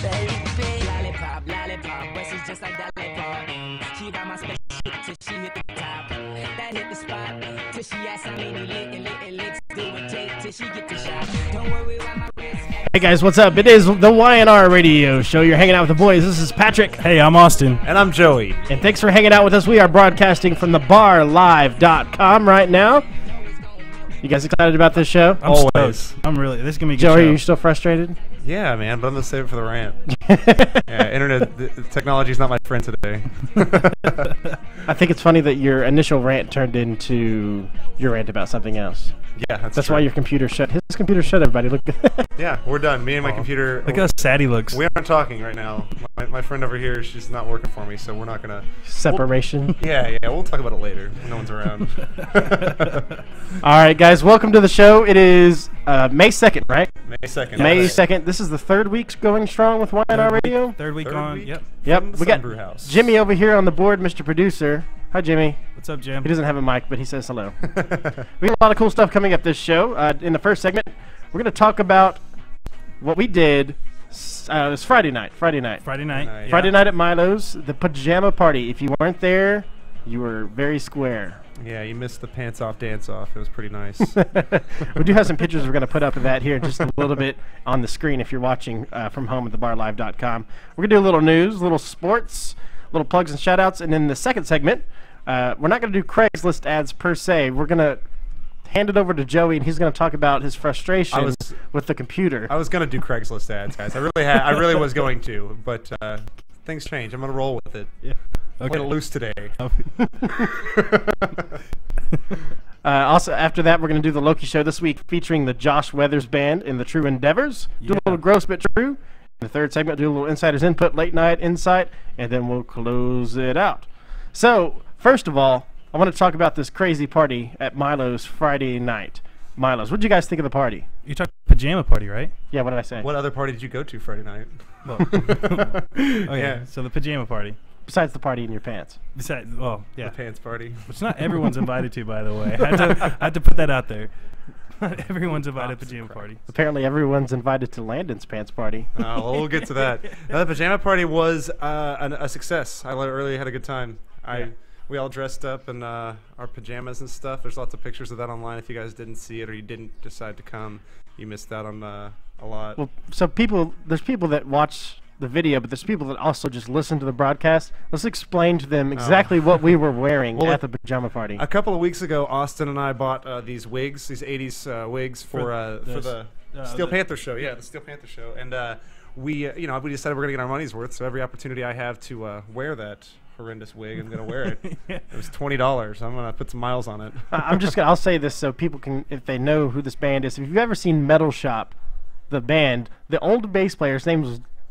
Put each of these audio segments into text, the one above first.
Baby, lollipop, lollipop, but she's just like lollipop. She got my special shit till she hit the top. That hit the spot till she asked how many licks do it take till she get the shot. Don't worry about my wrist. Hey guys, what's up? It is the YNR Radio Show. You're hanging out with the boys. This is Patrick. Hey, I'm Austin. And I'm Joey. And thanks for hanging out with us. We are broadcasting from the barlive.com right now. You guys excited about this show? I'm Always. stoked. I'm really. This is gonna be a good Joey, show. are you still frustrated? Yeah, man, but I'm going to save it for the rant. Yeah, internet technology is not my friend today. I think it's funny that your initial rant turned into your rant about something else. Yeah, that's why your computer shut. His computer shut, everybody. Look at that. Yeah, we're done. Me and my computer. Look how sad he looks. We aren't talking right now. My friend over here, she's not working for me, so we're not going to. Separation. Yeah, we'll talk about it later when no one's around. All right, guys, welcome to the show. It is May 2nd, right? May 2nd. May 2nd. This is the third week going strong with YNR Radio. Third week on. Yep. Yep. From the We got Sunbrew House. Jimmy over here on the board, Mr. Producer. Hi, Jimmy. What's up, Jim? He doesn't have a mic, but he says hello. We have a lot of cool stuff coming up this show. In the first segment, we're going to talk about what we did. It was Friday night. Friday night. Yeah. Friday night at Milo's, the pajama party. If you weren't there, you were very square. Yeah, you missed the pants off dance off. It was pretty nice. We do have some pictures we're going to put up of that here in just a little bit on the screen if you're watching from home at thebarlive.com. We're going to do a little news, a little sports, little plugs and shout-outs, and in the second segment, we're not going to do Craigslist ads per se. We're going to hand it over to Joey, and he's going to talk about his frustration with the computer. I was going to do Craigslist ads, guys. I really was going to, but things change. I'm going to roll with it. Yeah. Okay. I'm loose today. Also, after that, we're going to do the Loki show this week featuring the Josh Weathers Band in the True Endeavors. Do a little gross but true. In the third segment, do a little Insider's Input, Late Night Insight, and then we'll close it out. So, first of all, I want to talk about this crazy party at Milo's Friday night. Milo's. What did you guys think of the party? You talked pajama party, right? Yeah, what did I say? What other party did you go to Friday night? Well, okay. Yeah. So the pajama party. Besides the party in your pants. Besides, well, yeah. The pants party. Which not everyone's invited to, by the way. I had to put that out there. Not everyone's invited to pajama party. Apparently, everyone's invited to Landon's pants party. Well, we'll get to that. The pajama party was a success. I really had a good time. We all dressed up in our pajamas and stuff. There's lots of pictures of that online. If you guys didn't see it or you didn't decide to come, you missed out on a lot. Well, so there's people that watch the video, but there's people that also just listen to the broadcast. Let's explain to them exactly what we were wearing at the pajama party. A couple of weeks ago, Austin and I bought these wigs, these 80s wigs for the Steel Panther show. Yeah, the Steel Panther show. And we decided we're going to get our money's worth, so every opportunity I have to wear that horrendous wig, I'm going to wear it. It was $20. I'm going to put some miles on it. I'll say this so people can, if they know who this band is. If you've ever seen Metal Shop, the band, the old bass player,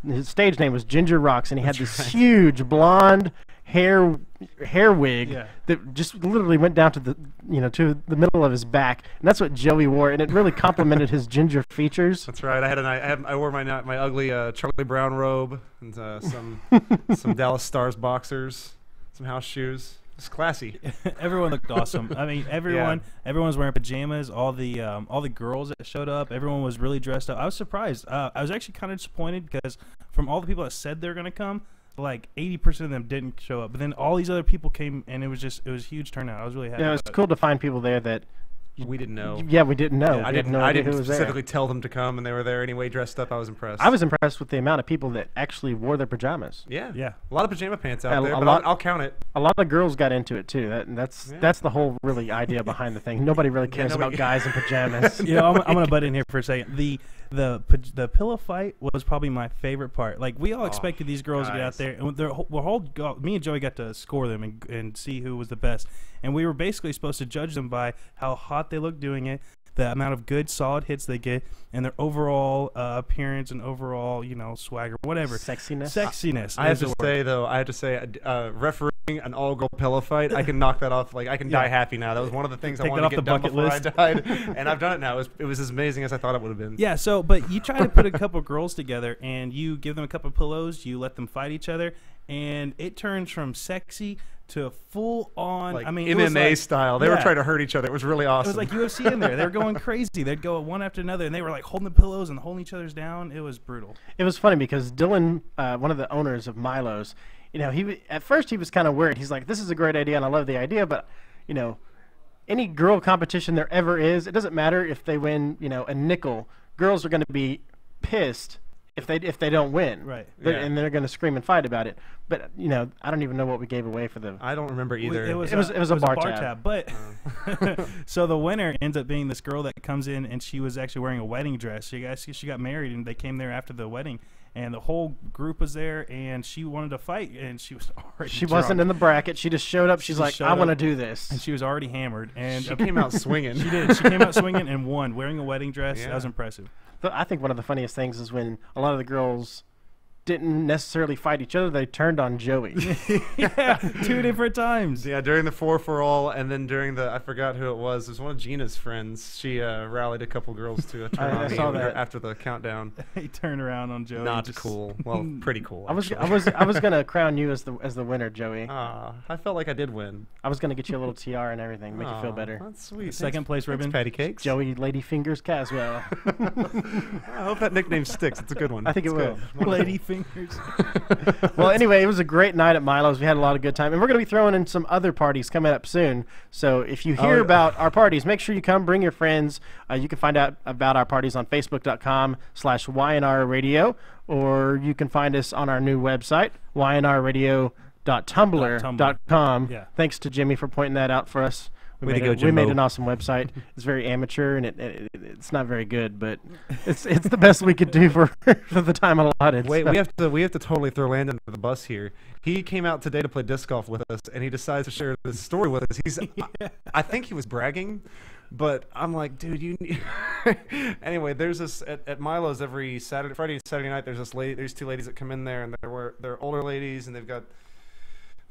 his stage name was Ginger Rocks, and he had this huge blonde hair wig that just literally went down to the middle of his back, and that's what Joey wore, and it really complimented his ginger features. That's right. I wore my ugly Charlie Brown robe and some Dallas Stars boxers, some house shoes. It's classy. Everyone looked awesome. I mean, everyone was wearing pajamas. All the girls that showed up, everyone was really dressed up. I was surprised. I was actually kind of disappointed because from all the people that said they're gonna come, like 80% of them didn't show up. But then all these other people came, and it was a huge turnout. I was really happy. Yeah, it was cool to find people there that we didn't know. Yeah, we didn't know. Yeah, I didn't specifically tell them to come, and they were there anyway, dressed up. I was impressed. I was impressed with the amount of people that actually wore their pajamas. Yeah. A lot of pajama pants out there, but I'll count it. A lot of girls got into it too. That's the whole really idea behind the thing. Nobody really cares about guys in pajamas. I'm gonna butt in here for a second. The pillow fight was probably my favorite part. Like, we all expected these girls to get out there, and me and Joey got to score them and see who was the best. And we were basically supposed to judge them by how hot they look doing it, the amount of good solid hits they get, and their overall appearance and overall swagger, whatever. Sexiness. I have to say, refereeing an all-girl pillow fight, I can knock that off. Like, I can die happy now. That was one of the things I wanted to get done before I died, and I've done it now. It was as amazing as I thought it would have been. Yeah. So, but you try to put a couple girls together, and you give them a couple pillows, you let them fight each other, and it turns from sexy to full on. Like I mean, MMA style. They were trying to hurt each other. It was really awesome. It was like UFC in there. They were going crazy. They'd go one after another, and they were like holding the pillows and holding each other's down. It was brutal. It was funny because Dylan, one of the owners of Milo's, at first he was kind of worried. He's like, "This is a great idea, and I love the idea, but any girl competition there ever is, it doesn't matter if they win, a nickel. Girls are going to be pissed if they don't win, right? And they're going to scream and fight about it. But I don't even know what we gave away for the. I don't remember either. It was a bar tab. But so the winner ends up being this girl that comes in, and she was actually wearing a wedding dress. She got married, and they came there after the wedding. And the whole group was there, and she wanted to fight, and she was already She drunk. wasn't in the bracket. She just showed up. She's like, I want to do this. And she was already hammered. And she came out swinging. She did. She came out swinging and won, wearing a wedding dress. That was impressive. But I think one of the funniest things is when a lot of the girls didn't necessarily fight each other. They turned on Joey. Yeah, 2 different times. Yeah, during the 4-for-all, and then during the, I forgot who it was. It was one of Gina's friends. She rallied a couple girls to turn on me after the countdown. He turned around on Joey. Not cool. Well, pretty cool. I was gonna crown you as the winner, Joey. I felt like I did win. I was gonna get you a little tiara and everything, make you feel better. That's sweet. Second place ribbon. Patty cakes. Joey Lady Fingers Caswell. I hope that nickname sticks. It's a good one. I think it will. Lady Fingers. Well, anyway, it was a great night at Milo's. We had a lot of good time. And we're going to be throwing in some other parties coming up soon. So if you hear about our parties, make sure you come. Bring your friends. You can find out about our parties on Facebook.com/YNR Radio. Or you can find us on our new website, ynrradio.tumblr.com. Yeah. Thanks to Jimmy for pointing that out for us. We made an awesome website. It's very amateur, and it's not very good, but it's the best we could do for the time allotted. Wait, so. we have to totally throw Landon under the bus here. He came out today to play disc golf with us, and he decides to share this story with us. I think he was bragging, but I'm like, dude, you need anyway, there's this at Milo's every Friday and Saturday night. There's 2 ladies that come in there, and they're older ladies, and they're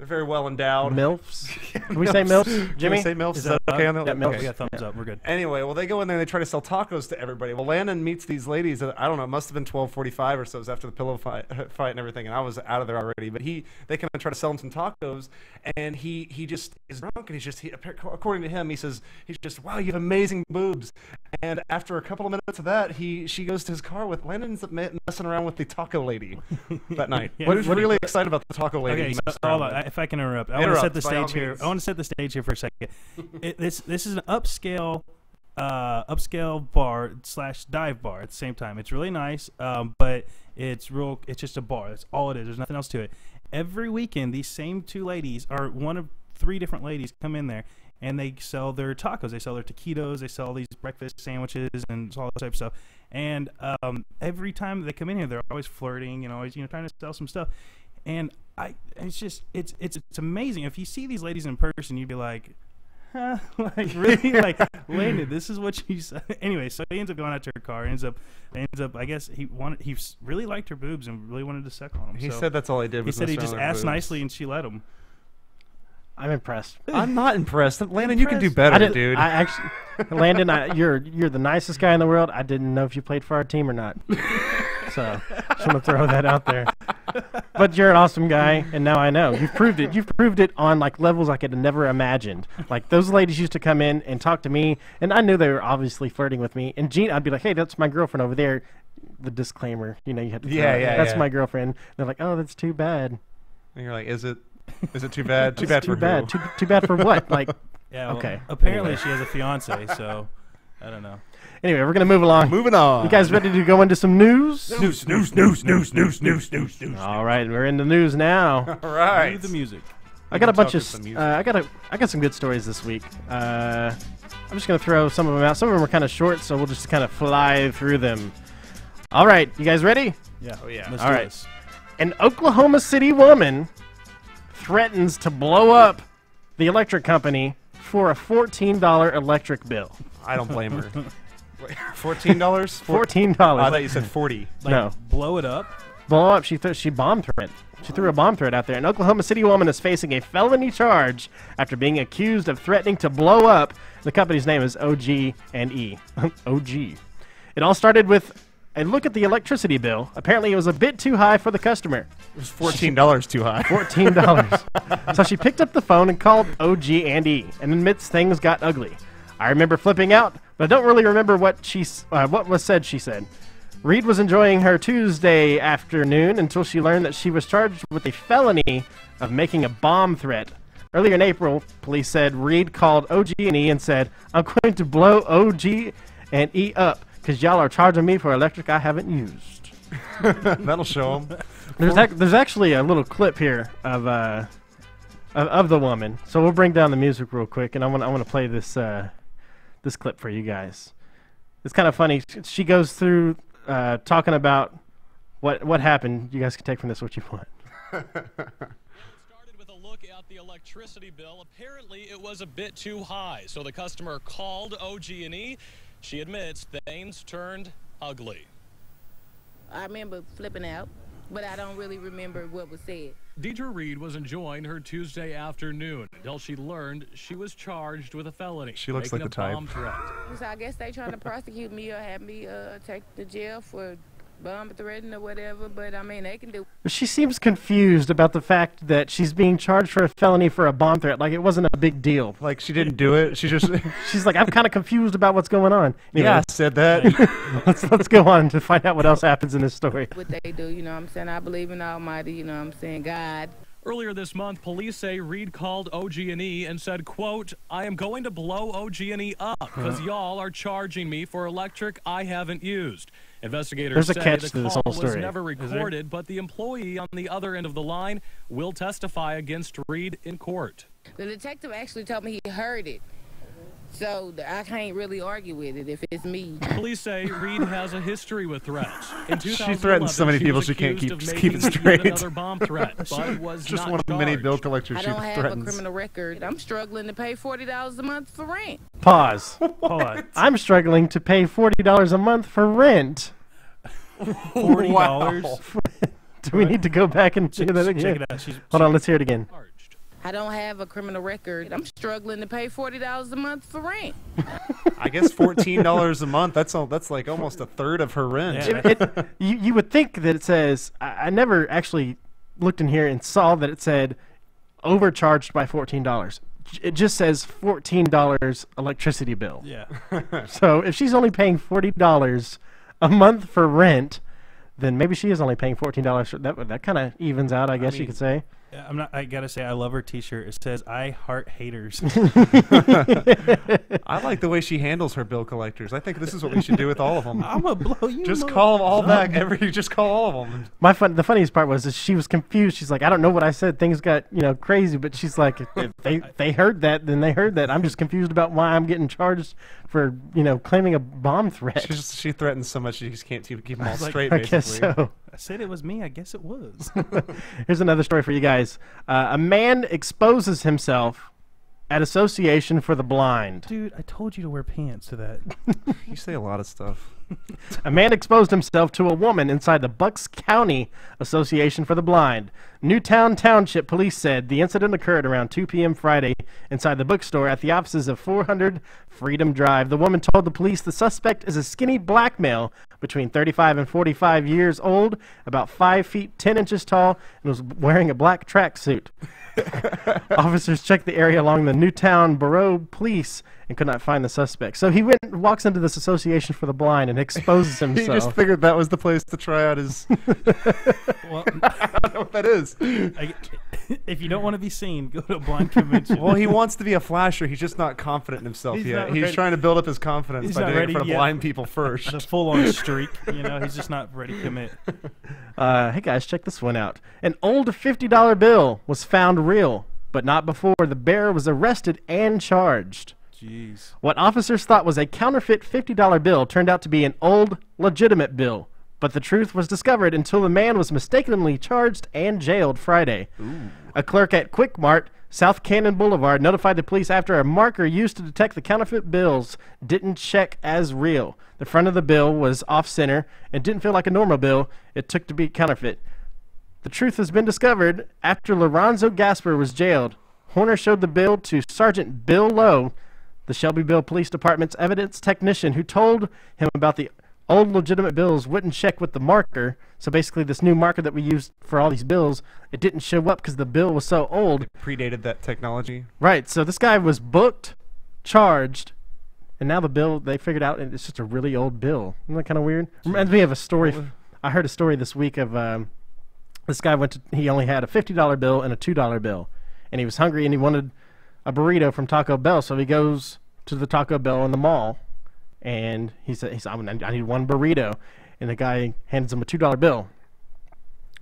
very well endowed. MILFs? Can we say MILFs? Jimmy? Can we say MILFs? Is that okay on the MILFs. Okay. We got thumbs up. We're good. Anyway, well, they go in there and they try to sell tacos to everybody. Well, Landon meets these ladies. I don't know. It must have been 12:45 or so. It was after the pillow fight and everything, and I was out of there already. But they come and try to sell him some tacos, and he just is drunk, and according to him, he's just, wow, you have amazing boobs. And after a couple of minutes of that, she goes to his car with Landon ends up messing around with the taco lady that night. Yeah. What is really excited about the taco lady? Okay, so hold on. If I can interrupt, I want to set the stage here. I want to set the stage here for a second. This is an upscale bar / dive bar at the same time. It's really nice, but it's just a bar. That's all it is. There's nothing else to it. Every weekend, these same 2 ladies, or one of 3 different ladies, come in there. And they sell their tacos, they sell their taquitos, they sell these breakfast sandwiches and all that type of stuff. And every time they come in here, they're always flirting, always trying to sell some stuff. And it's amazing. If you see these ladies in person, you'd be like, huh? Like, really? Like, Landon, this is what you said. Anyway, so he ends up going out to her car. Ends up. I guess he really liked her boobs and really wanted to suck on them. He said that's all he did. He said he just asked nicely and she let him. I'm impressed. I'm not impressed. Landon, you can do better, dude. I actually, Landon, you're the nicest guy in the world. I didn't know if you played for our team or not. So just want to throw that out there. But you're an awesome guy, and now I know. You've proved it. You've proved it on like levels I could have never imagined. Like those ladies used to come in and talk to me, and I knew they were obviously flirting with me. And Gene, I'd be like, "Hey, that's my girlfriend over there." The disclaimer, you had to. That's my girlfriend. And they're like, "Oh, that's too bad." And you're like, "Is it too bad? Too bad too for bad. who? Too bad for what? Like, yeah. Well, okay. Apparently, she has a fiance, so I don't know. Anyway, we're gonna move along. Moving on. You guys ready to go into some news? News. All right, we're in the news now. All right. Cue the music. I got a bunch of. I got some good stories this week. I'm just gonna throw some of them out. Some of them are kind of short, so we'll just kind of fly through them. All right, you guys ready? Yeah. Oh yeah. Let's All do right. this. An Oklahoma City woman threatens to blow up the electric company for a $14 electric bill. I don't blame her. Wait, $14? $14. I thought you said 40. Like, No. blow it up. Blow up. She bomb threat. She threw a bomb threat out there. An Oklahoma City woman is facing a felony charge after being accused of threatening to blow up. The company's name is OG&E. OG. It all started with a look at the electricity bill. Apparently, it was a bit too high for the customer. It was $14 too high. $14. So she picked up the phone and called OG&E and admits things got ugly. I remember flipping out, but I don't really remember what was said, she said. Reed was enjoying her Tuesday afternoon until she learned that she was charged with a felony of making a bomb threat. Earlier in April, police said Reed called OG&E and said, "I'm going to blow OG&E up because y'all are charging me for electric I haven't used." That'll show them. There's actually a little clip here of the woman. So we'll bring down the music real quick, and I want to play this this clip for you guys. It's kind of funny. She goes through talking about what happened. You guys can take from this what you want. Started with a look at the electricity bill. Apparently, it was a bit too high, so the customer called OG&E. She admits things turned ugly. I remember flipping out, but I don't really remember what was said. Deidre Reed was enjoying her Tuesday afternoon until she learned she was charged with a felony. She looks like the type. So I guess they trying to prosecute me or have me take to jail for bomb threatening or whatever, but I mean, they can do. She seems confused about the fact that she's being charged for a felony for a bomb threat. Like it wasn't a big deal. Like she didn't do it. She just. She's like, I'm kind of confused about what's going on. Anyway, yeah, I said that. let's go on to find out what else happens in this story. What they do, you know what I'm saying? I believe in Almighty, you know what I'm saying? God. Earlier this month, police say Reed called OG&E and said, quote, "I am going to blow OG&E up because y'all are charging me for electric I haven't used." Investigators say the call was never recorded, but the employee on the other end of the line will testify against Reed in court. The detective actually told me he heard it, so I can't really argue with it if it's me. Police say Reed has a history with threats. In She threatens so many people she can't keep it straight. Another bomb threat, but was just not one of the many bill collectors I she don't have threatens. a criminal record. I'm struggling to pay $40 a month for rent. Pause. I'm struggling to pay $40 a month for rent. $40? Wow. Do we need to go back and check that again? Check it out. Hold on, let's hear it again. I don't have a criminal record. I'm struggling to pay $40 a month for rent. I guess $14 a month. That's like almost a third of her rent. Yeah. You would think that it says. I never actually looked in here and saw that it said overcharged by $14. It just says $14 electricity bill. Yeah. So if she's only paying $40 a month for rent, then maybe she is only paying $14. That kind of evens out, I guess you could say. I gotta say, I love her T-shirt. It says "I heart haters." I like the way she handles her bill collectors. I think this is what we should do with all of them. I'm gonna blow you. Just call them all back. Just call all of them. The funniest part was that she was confused. She's like, I don't know what I said. Things got crazy. But she's like, if they heard that, then they heard that. I'm just confused about why I'm getting charged for claiming a bomb threat. She threatens so much she just can't keep them all straight. I basically. guess so. I said it was me. I guess it was. Here's another story for you guys. A man exposes himself at Association for the Blind. Dude, I told you to wear pants to that. You say a lot of stuff. A man exposed himself to a woman inside the Bucks County Association for the Blind. Newtown Township police said the incident occurred around 2 p.m. Friday inside the bookstore at the offices of 400 Freedom Drive. The woman told the police the suspect is a skinny black male between 35 and 45 years old, about 5 feet 10 inches tall, and was wearing a black tracksuit. Officers checked the area along the Newtown Borough Police and could not find the suspect. So he walks into this Association for the Blind and exposes himself. He just figured that was the place to try out his... Well, I don't know what that is. If you don't want to be seen, go to a blind convention. Well, he wants to be a flasher. He's just not confident in himself yet. He's trying to build up his confidence by doing it in front of blind people first. The full-on streak. He's just not ready to commit. Hey, guys, check this one out. An old $50 bill was found real, but not before the bearer was arrested and charged. Jeez. What officers thought was a counterfeit $50 bill turned out to be an old, legitimate bill. But the truth was discovered until the man was mistakenly charged and jailed Friday. Ooh. A clerk at Quick Mart, South Cannon Boulevard, notified the police after a marker used to detect the counterfeit bills didn't check as real. The front of the bill was off-center and didn't feel like a normal bill it took to be counterfeit. The truth has been discovered after Lorenzo Gasper was jailed. Horner showed the bill to Sergeant Bill Lowe, the Shelbyville Police Department's evidence technician, who told him about the old legitimate bills wouldn't check with the marker. So basically, this new marker that we used for all these bills, it didn't show up because the bill was so old. It predated that technology. Right. So this guy was booked, charged, and now the bill, they figured out it's just a really old bill. Isn't that kind of weird? Reminds me of a story. I heard a story this week of this guy he only had a $50 bill and a $2 bill. And he was hungry and he wanted a burrito from Taco Bell. So he goes to the Taco Bell in the mall. And he said, I need one burrito. And the guy hands him a $2 bill.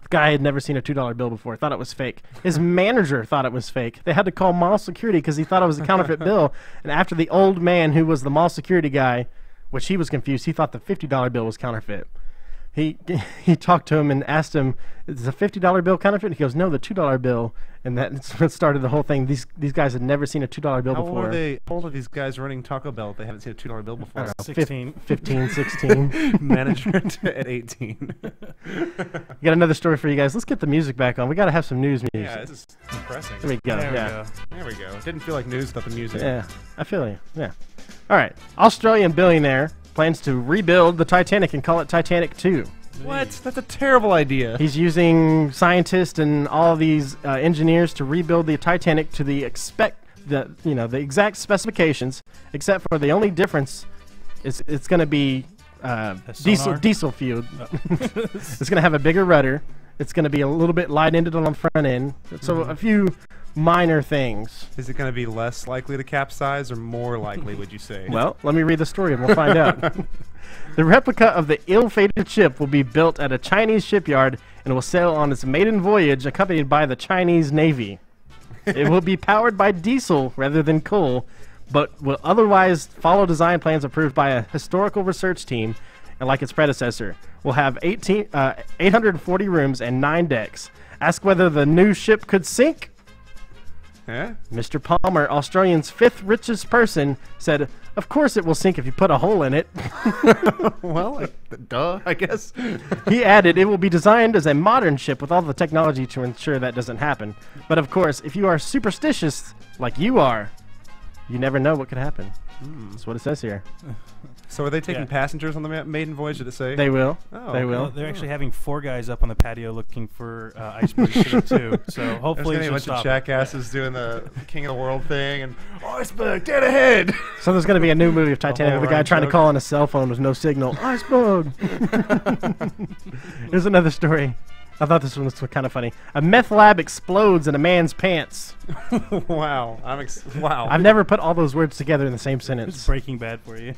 The guy had never seen a $2 bill before, thought it was fake. His manager thought it was fake. They had to call mall security because he thought it was a counterfeit bill. And after the old man who was the mall security guy, which he was confused, he thought the $50 bill was counterfeit. He talked to him and asked him, is the $50 bill counterfeit? He goes, no, the $2 bill. And that's what started the whole thing. These guys had never seen a $2 bill before. How old are these guys running Taco Bell if they haven't seen a $2 bill before? 16. 15, 16. Manager at 18. Got another story for you guys. Let's get the music back on. We got to have some news music. Yeah, this is depressing. There we go. There we go. Didn't feel like news without the music. Yeah, I feel you. Yeah. All right. Australian billionaire plans to rebuild the Titanic and call it Titanic 2. What? That's a terrible idea. He's using scientists and all these engineers to rebuild the Titanic to the exact specifications, except for the only difference is it's going to be diesel fueled. Oh. It's going to have a bigger rudder. It's going to be a little bit light-ended on the front end. So a few minor things. Is it going to be less likely to capsize or more likely, would you say? Well, let me read the story and we'll find out. The replica of the ill-fated ship will be built at a Chinese shipyard and will sail on its maiden voyage accompanied by the Chinese Navy. It will be powered by diesel rather than coal, but will otherwise follow design plans approved by a historical research team, and like its predecessor, will have 840 rooms and 9 decks. Ask whether the new ship could sink? Huh? Mr. Palmer, Australia's 5th richest person, said, of course it will sink if you put a hole in it. Well, duh, I guess. He added, it will be designed as a modern ship with all the technology to ensure that doesn't happen. But of course, if you are superstitious, like you are, you never know what could happen. That's what it says here. So are they taking passengers on the maiden voyage, did it say? They will. Oh, they will. Well, they're actually having 4 guys up on the patio looking for icebergs too. So hopefully there's going to be a bunch of jackasses doing the King of the World thing and iceberg, dead ahead. So there's going to be a new movie of Titanic with a guy trying to joke. call on a cell phone with no signal. Iceberg. Here's another story. I thought this one was kind of funny. A meth lab explodes in a man's pants. Wow. Wow. I've never put all those words together in the same sentence. It's Breaking Bad for you.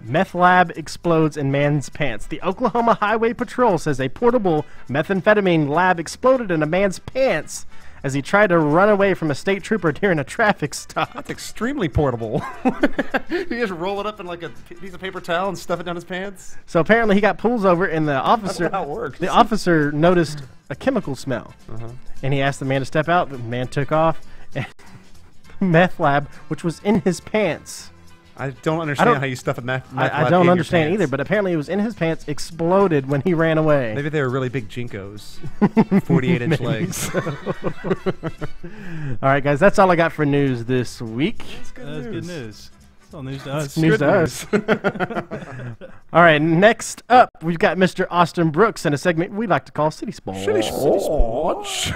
Meth lab explodes in man's pants. The Oklahoma Highway Patrol says a portable methamphetamine lab exploded in a man's pants as he tried to run away from a state trooper during a traffic stop. That's extremely portable. You just roll it up in like a piece of paper towel and stuff it down his pants? So apparently he got pulled over, and the officer, how it works. the officer noticed a chemical smell, and he asked the man to step out. The man took off, and meth lab, which was in his pants. I don't understand how you stuff a meth lab I don't in understand your either, pants. but apparently it was in his pants, exploded when he ran away. Maybe they were really big Jinkos. 48-inch legs. All right, guys, that's all I got for news this week. That's good That's news. good news. It's all news to us. News to us. All right, next up, we've got Mr. Austin Brooks in a segment we like to call City Sports. Sports.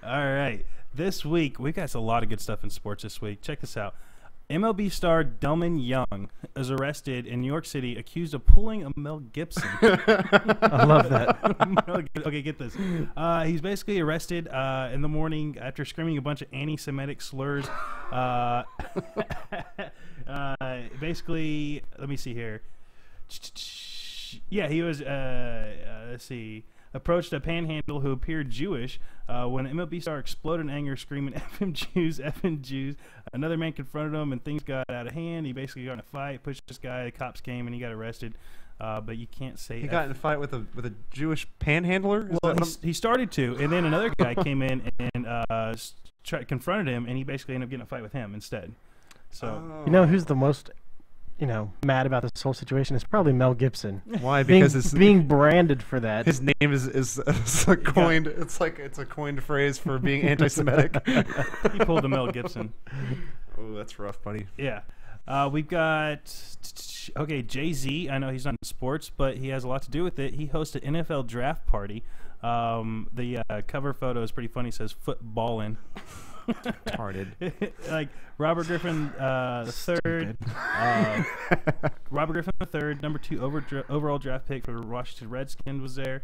All right. This week, we got a lot of good stuff in sports this week. Check this out. MLB star Delman Young is arrested in New York City accused of pulling a Mel Gibson. I love that. Okay, get this. He's basically arrested in the morning after screaming a bunch of anti-Semitic slurs. Basically, let me see here. Yeah, he was, let's see, approached a panhandle who appeared Jewish when MLB star exploded in anger, screaming, "F***ing Jews, F***ing Jews." Another man confronted him, and things got out of hand. He basically got in a fight, pushed this guy. The cops came, and he got arrested. But you can't say He got in a fight with a Jewish panhandler? Well, he started to, and then another guy came in and confronted him, and he basically ended up getting in a fight with him instead. So You know who's the most, mad about this whole situation? It's probably Mel Gibson. Why? Because it's being branded for that. his name is a coined. It's a coined phrase for being anti-Semitic. he pulled the Mel Gibson. Oh, that's rough, buddy. Yeah. We've got Jay-Z. I know he's not in sports, but he has a lot to do with it. He hosted an NFL draft party. The cover photo is pretty funny. It says "footballin'." Retarded. Like Robert Griffin the third. Robert Griffin the third, number 2 overall draft pick for the Washington Redskins was there.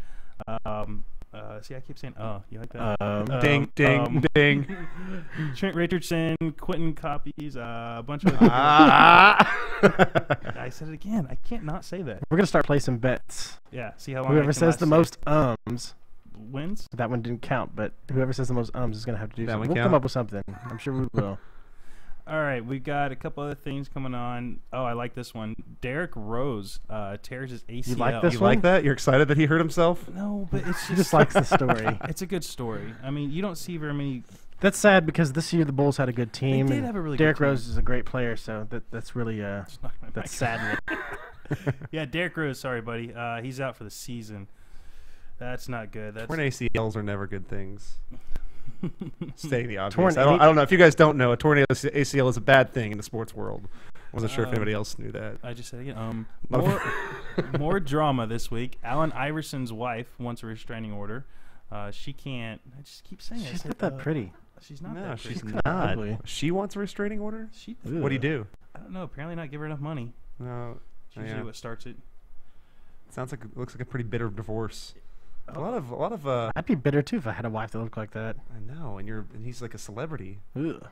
See, I keep saying, you like that? Ding, ding, ding. Trent Richardson, Quentin Copies, a bunch of other I said it again. I can't not say that. We're going to start placing bets. Yeah, see how long Whoever says the most ums wins. That one didn't count, but whoever says the most ums is going to have to do That something. one We'll count? come up with something. I'm sure we will. All right, we got a couple other things coming on. Oh, I like this one. Derrick Rose tears his ACL. You like this You one? like that? You're excited that he hurt himself? No, but it's He just likes the story. It's a good story. I mean, you don't see very many. That's sad because this year the Bulls had a good team. did and have a really Derrick good team. Rose is a great player, so that's really It's not my that's mic. sad. Yeah, Derrick Rose. Sorry, buddy. He's out for the season. That's not good. That's Torn ACLs are never good things. Stating the obvious. Torn I don't know if you guys don't know. A torn ACL is a bad thing in the sports world. Wasn't sure if anybody else knew that. I just said it again. More drama this week. Allen Iverson's wife wants a restraining order. She can't. I just keep saying it. She's not that pretty. She's not No, that she's pretty. not. ugly. She wants a restraining order? She, What do you do? I don't know. Apparently not give her enough money. No. It's usually what starts it. Sounds like looks like a pretty bitter divorce. A lot of I'd be bitter too if I had a wife that looked like that. I know, and he's like a celebrity. Ugh.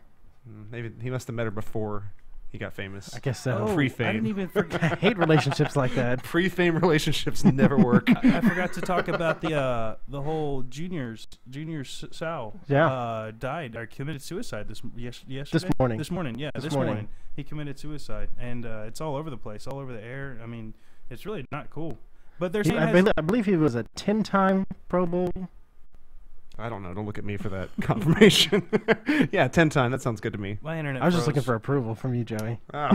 Maybe he must have met her before he got famous. I guess so. Oh, Pre-fame. I didn't even forget. I hate relationships like that. Pre-fame relationships never work. I forgot to talk about the whole Junior Sal. Yeah. Died or committed suicide yesterday. This morning. This morning, yeah. This morning. morning he committed suicide, and it's all over the place, all over the air. I mean, it's really not cool. But they're saying I believe he was a 10-time Pro Bowl. I don't know. Don't look at me for that confirmation. Yeah, 10 times. That sounds good to me. my internet. I was just froze. looking for approval from you, Joey. Oh,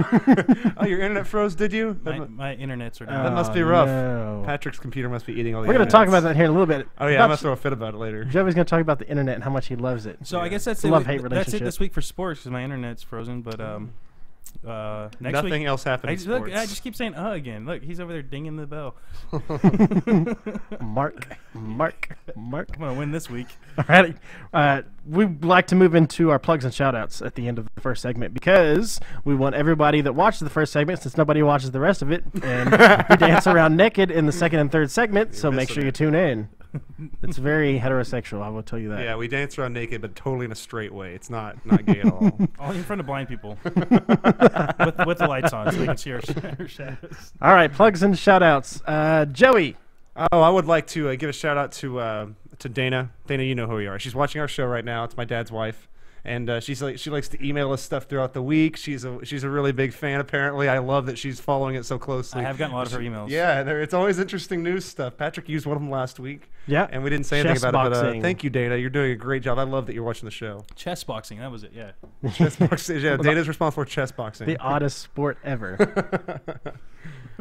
oh your internet froze, did you? My internets are That down. must be rough. No. Patrick's computer must be eating all the We're going to talk about that here in a little bit. Oh, yeah, I must throw a fit about it later. Joey's going to talk about the internet and how much he loves it. So I Yeah. guess that's It's a it. love-hate That's it relationship. this week for sports because my internet's frozen. But next Nothing week, else happened in look, sports. I just keep saying again. Look, he's over there dinging the bell. Mark. I'm gonna win this week. All right. We'd like to move into our plugs and shout-outs at the end of the first segment because we want everybody that watches the first segment, since nobody watches the rest of it, and we dance around naked in the second and third segment, so make missing sure you it. tune in. It's very heterosexual, I will tell you that. Yeah, we dance around naked, but totally in a straight way. It's not gay at all. All in front of blind people with the lights on so they can see our shadows. All right, plugs and shout-outs. Joey. Oh, I would like to give a shout out to Dana. Dana, you know who you are. She's watching our show right now. It's my dad's wife, and she likes to email us stuff throughout the week. She's a really big fan. Apparently, I love that she's following it so closely. I have gotten a lot of her emails. Yeah, it's always interesting news stuff. Patrick used one of them last week. Yeah. And we didn't say anything Chess about it, but boxing. thank you, Dana. You're doing a great job. I love that you're watching the show. Chess boxing, that was it. Yeah. Chess boxing. Yeah, Dana's responsible for chess boxing. The oddest sport ever.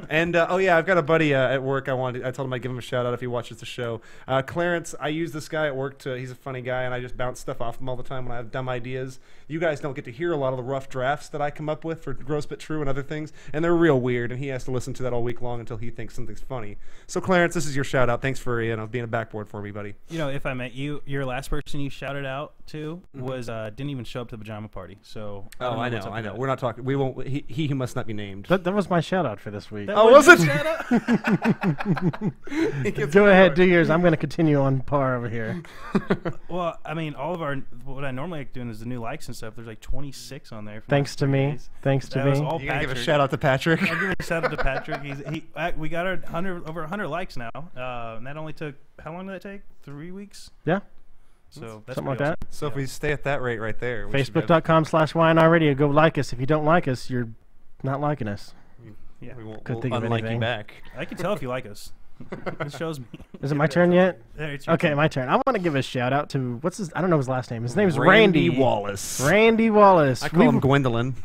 And I've got a buddy at work. I told him I'd give him a shout out if he watches the show. Clarence, I use this guy at work he's a funny guy, and I just bounce stuff off him all the time when I have dumb ideas. You guys don't get to hear a lot of the rough drafts that I come up with for Gross But True and other things, and they're real weird, and he has to listen to that all week long until he thinks something's funny. So Clarence, this is your shout out. Thanks for being a backboard for me, buddy. You know, if I met you, your last person you shouted out to was didn't even show up to the pajama party. So I what's up know. with that. We're not talking. We won't. He must not be named. that was my shout-out for this week. That Oh, was your it? shout-out? Go ahead, do yours. I'm going to continue on par over here. Well, I mean, what I normally like doing is the new likes and stuff. There's like 26 on there. from Thanks last to 3 me. days. Thanks to That was me. all You gotta give a Patrick. shout out to Patrick. I'll give a shout out to Patrick. We got our over 100 likes now, and that only took how long did that take? 3 weeks. Yeah. So that's Something like pretty that. awesome. So if we stay at that rate right there, we should have- Facebook.com/YNR Radio. Go like us. If you don't like us, you're not liking us. Yeah. we won't Couldn't we'll think of unlike you anything. back. I can tell if you like us. It shows me. Is it my turn yet? There, it's your Okay, turn. my turn. I want to give a shout out to I don't know his last name. His name is Randy Wallace. Randy Wallace. I call him Gwendolyn.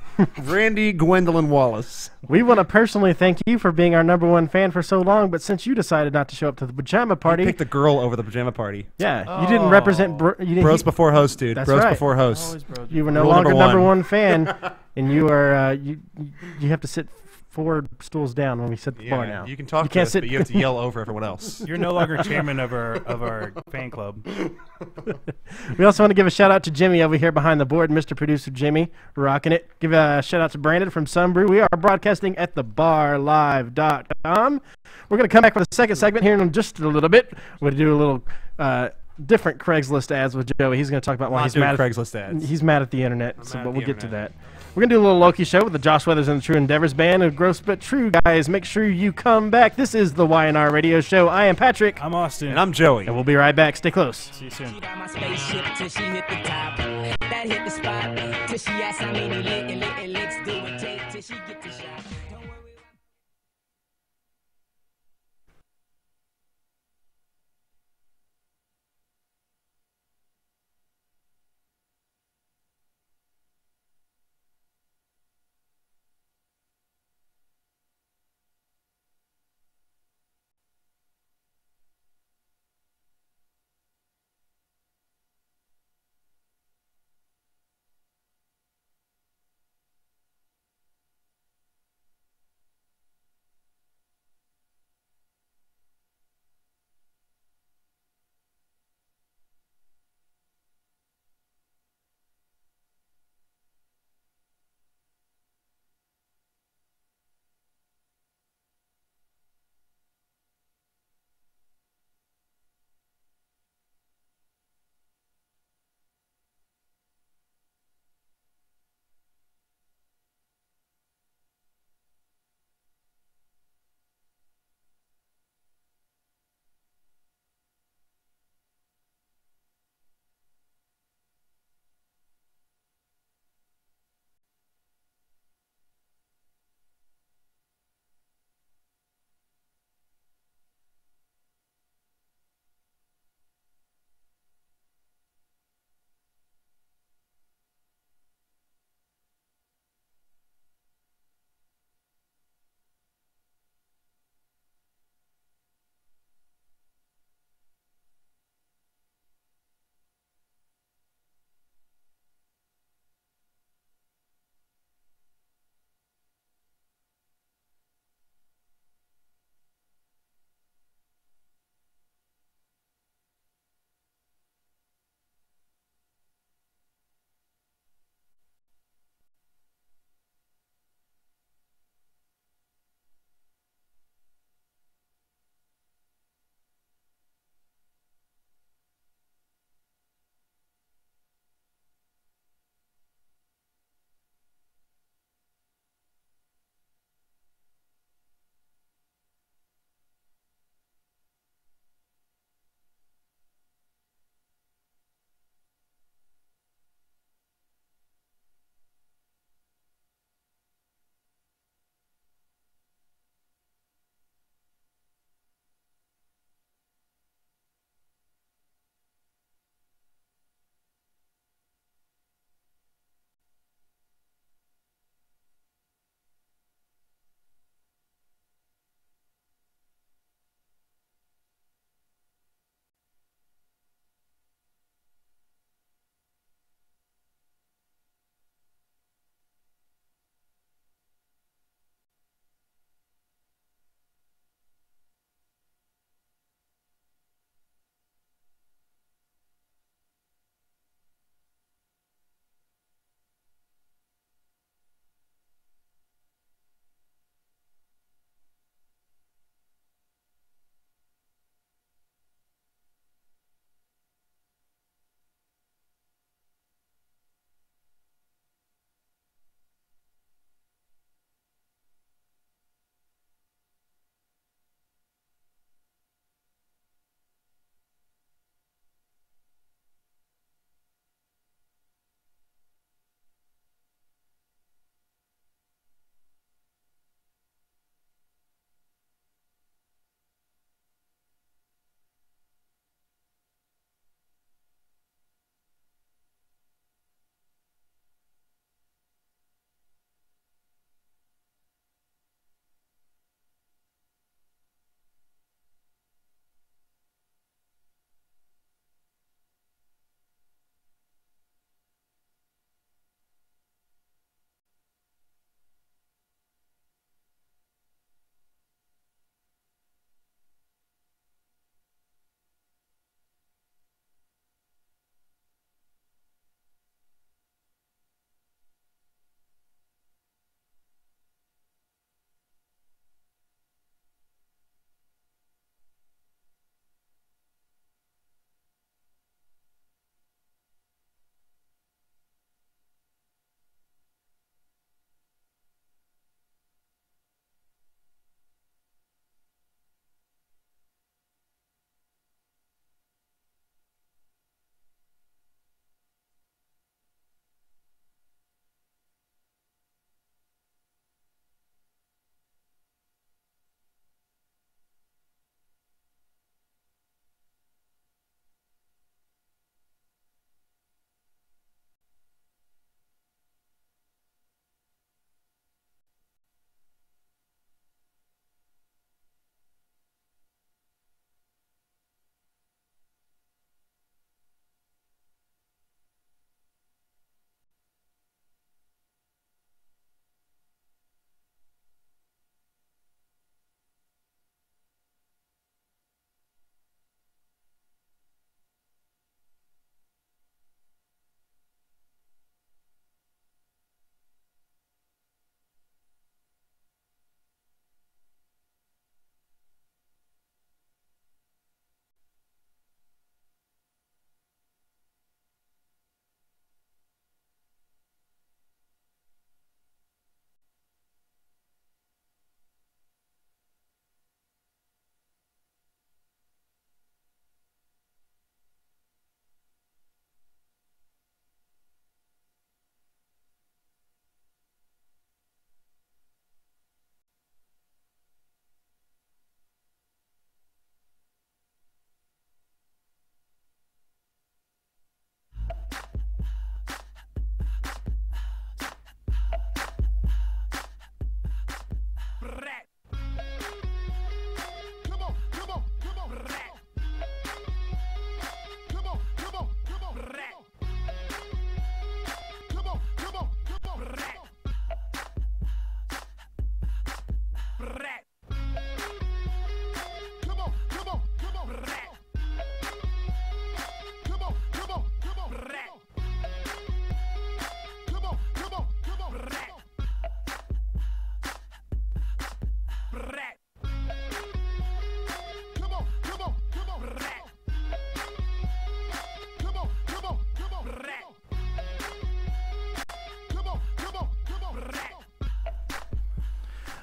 Randy Gwendolyn Wallace. We want to personally thank you for being our #1 fan for so long, but since you decided not to show up to the pajama party, Pick the girl over the pajama party. yeah, you didn't represent. Bros before host, dude. That's Bros right. before host. Always bro. You were no Rule longer number one. #1 fan, and you are you have to sit 4 stools down when we sit at the bar now. You can talk You to can't us, sit- but you have to yell over everyone else. You're no longer chairman of our fan club. We also want to give a shout out to Jimmy over here behind the board, Mr. Producer Jimmy, rocking it. Give a shout out to Brandon from Sunbrew. We are broadcasting at thebarlive.com. We're going to come back with a second segment here in just a little bit. We're going to do a little different Craigslist ads with Joey. He's going to talk about why Not he's doing mad. Craigslist ads. He's mad at the internet, mad but at we'll the get to internet. that. We're going to do a little Loki show with the Josh Weathers and the True Endeavors band of Gross But True guys. Make sure you come back. This is the YNR Radio Show. I am Patrick. I'm Austin. And I'm Joey. And we'll be right back. Stay close. See you soon. She ride my spaceship till she hit the top. That hit the spot till she asks how many licks do it take till she get the shot. Don't worry.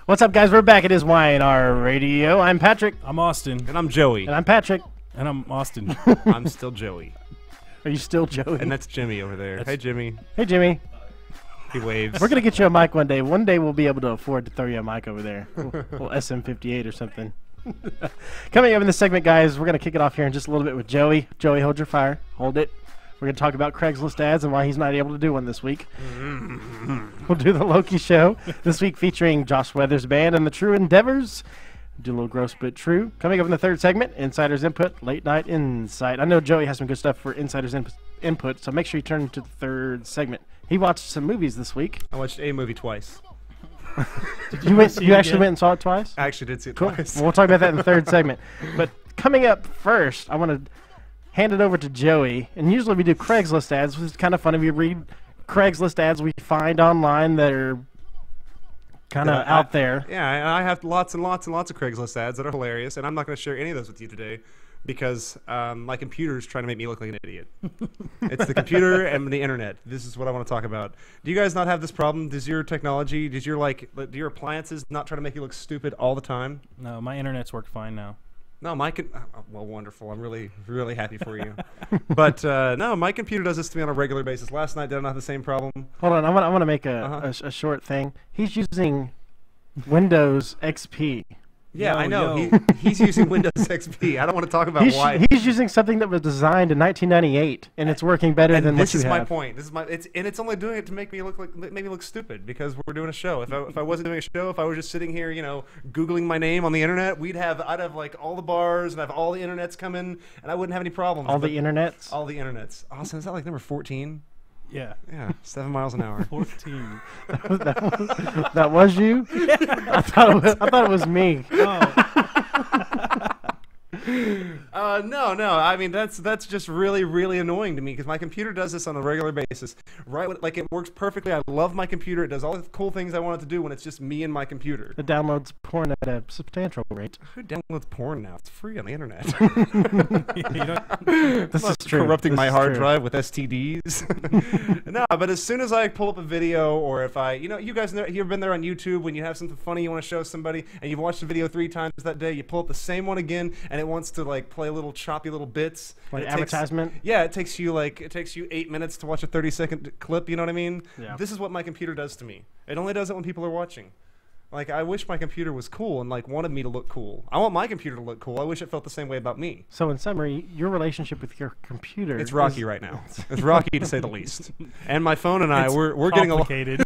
What's up, guys? We're back. It is YNR Radio. I'm Patrick. I'm Austin. And I'm Joey. And I'm Patrick. And I'm Austin. I'm still Joey. Are you still Joey? And that's Jimmy over there. Hey, Jimmy. Hey, Jimmy. He waves. We're going to get you a mic one day. One day we'll be able to afford to throw you a mic over there. Well, SM58 or something. Coming up in this segment, guys, we're going to kick it off here in just a little bit with Joey. Joey, hold your fire. Hold it. We're going to talk about Craigslist ads and why he's not able to do one this week. We'll do the Loki show this week featuring Josh Weathers' band and the True Endeavors. Do a little gross but true. Coming up in the third segment, Insider's Input, Late Night Insight. I know Joey has some good stuff for Insider's Input, so make sure you turn to the third segment. He watched some movies this week. I watched a movie twice. You actually went and saw it twice? I actually did see it cool. twice. Well, we'll talk about that in the third segment. But coming up first, I want to hand it over to Joey. And usually we do Craigslist ads, which is kind of fun if you read Craigslist ads we find online that are kind of out there. Yeah, I have lots and lots and lots of Craigslist ads that are hilarious, and I'm not going to share any of those with you today because my computer is trying to make me look like an idiot. It's the computer and the internet. This is what I want to talk about. Do you guys not have this problem? Does your technology, do your appliances not try to make you look stupid all the time? No, my internet's worked fine now. No, well, wonderful. I'm really, really happy for you. But no, my computer does this to me on a regular basis. Last night, did I not have the same problem? Hold on, I want to make a short thing. He's using Windows XP. Yeah, I know. He's using Windows XP. I don't want to talk about why. He's using something that was designed in 1998, and it's working better than what you have. This is my point. It's only doing it to make me look stupid because we're doing a show. If I wasn't doing a show, if I was just sitting here, Googling my name on the internet, I'd have like all the bars and have all the internets come in, and I wouldn't have any problems. All the internets. Austin, is that like number 14? Yeah. Yeah, 7 miles an hour. 14. That was you? Yeah. I thought it was me. No. I mean, that's just really, really annoying to me because my computer does this on a regular basis. Right? Like, it works perfectly. I love my computer. It does all the cool things I want it to do when it's just me and my computer. It downloads porn at a substantial rate. Who downloads porn now? It's free on the internet. This is true. Corrupting my hard drive with STDs. No, but as soon as I pull up a video, or if you guys you've been there on YouTube when you have something funny you want to show somebody, and you've watched the video 3 times that day, you pull up the same one again, and it wants to like play little choppy little bits. Like advertisement? It takes you 8 minutes to watch a 30-second clip, you know what I mean? Yeah. This is what my computer does to me. It only does it when people are watching. Like, I wish my computer was cool and wanted me to look cool. I want my computer to look cool. I wish it felt the same way about me. So in summary, your relationship with your computer It's rocky right now. It's rocky to say the least. And my phone and I we're getting complicated.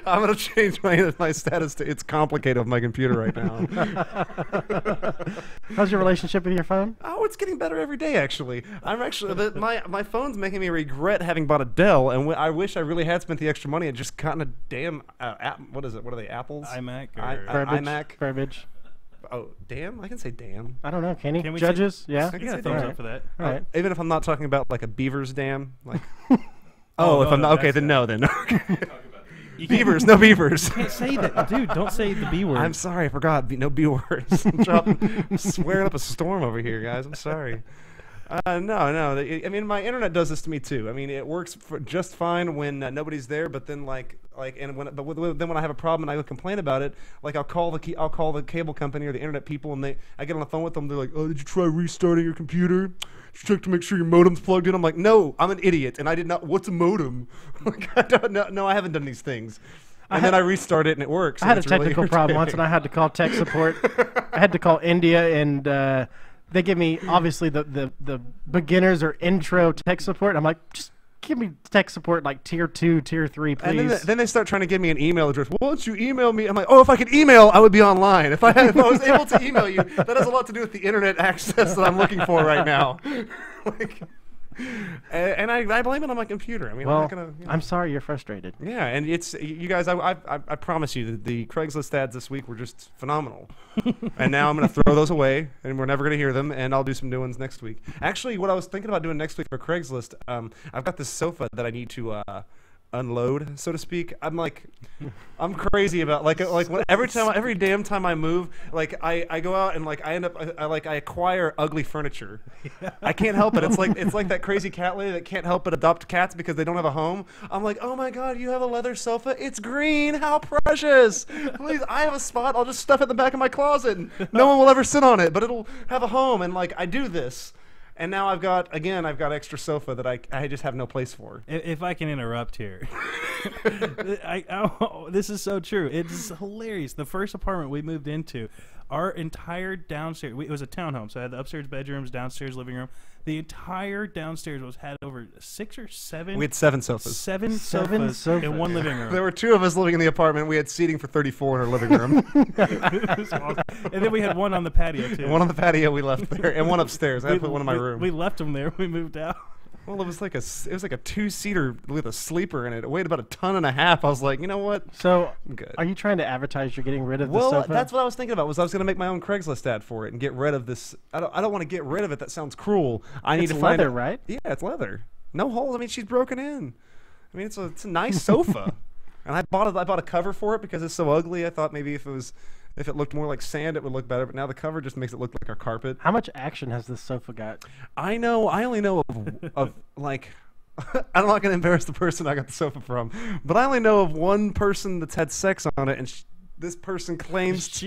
I'm going to change my status to it's complicated with my computer right now. How's your relationship with your phone? Oh, it's getting better every day, actually. My phone's making me regret having bought a Dell, and I wish I really had spent the extra money and just gotten a damn what is it? What are they, Apples? iMac? iMac? Verbiage. Oh, damn? I can say damn. I don't know. Can he? Can we Judges? Yeah. I get a thumbs up for that. All right. Even if I'm not talking about like a beaver's dam, like. If I'm not okay, then no, then. Beavers, no beavers. You can't say that, dude. Don't say the B word. I'm sorry, I forgot. No B words. I'm swearing up a storm over here, guys. I'm sorry. No. I mean, my internet does this to me too. I mean, it works just fine when nobody's there, but then then when I have a problem and I go complain about it, like I'll call the cable company or the internet people, and I get on the phone with them. They're like, "Oh, did you try restarting your computer? Did you check to make sure your modem's plugged in?" I'm like, "No, I'm an idiot, and I did not. What's a modem? Like, I don't know. No, I haven't done these things." And then I restart it and it works. I had a technical problem once, and I had to call tech support. I had to call India, and they give me obviously the beginners or intro tech support. I'm like, just give me tech support like tier 2, tier 3, please. And then they start trying to give me an email address. Why don't you email me? I'm like, oh, if I could email, I would be online. If I was able to email you, that has a lot to do with the internet access that I'm looking for right now. And I blame it on my computer. I mean, well, I'm not gonna. I'm sorry you're frustrated. Yeah, and it's you guys. I promise you, the Craigslist ads this week were just phenomenal. And now I'm gonna throw those away, and we're never gonna hear them. And I'll do some new ones next week. Actually, what I was thinking about doing next week for Craigslist, I've got this sofa that I need to unload, so to speak. I'm crazy about every damn time I move, like I go out and like I end up I acquire ugly furniture. I can't help it. It's like that crazy cat lady that can't help but adopt cats because they don't have a home. I'm like, oh my god, you have a leather sofa? It's green. How precious! Please, I have a spot. I'll just stuff it in the back of my closet. And no one will ever sit on it, but it'll have a home. And like I do this. And now I've got extra sofa that I just have no place for. If I can interrupt here, this is so true. It's hilarious. The first apartment we moved into, our entire downstairs, it was a townhome, so I had the upstairs bedrooms, downstairs living room. The entire downstairs had over 6 or 7. We had 7 sofas. Seven sofas in one living room. There were 2 of us living in the apartment. We had seating for 34 in our living room. It was awesome. And then we had one on the patio too. And one on the patio we left there, and one upstairs. I had to put one in my room. We left them there. We moved out. Well, it was like a 2-seater with a sleeper in it. It weighed about 1.5 tons. I was like, you know what? So, I'm good. Are you trying to advertise you're getting rid of the sofa? sofa? Well, that's what I was thinking about. I was going to make my own Craigslist ad for it and get rid of this. I don't want to get rid of it. That sounds cruel. I need to find leather, right? Yeah, it's leather. No holes. I mean, she's broken in. I mean, it's a nice sofa. And I bought a cover for it because it's so ugly. I thought maybe if it looked more like sand, it would look better. But now the cover just makes it look like a carpet. How much action has this sofa got? I only know of like. I'm not going to embarrass the person I got the sofa from, but I only know of one person that's had sex on it, and this person claims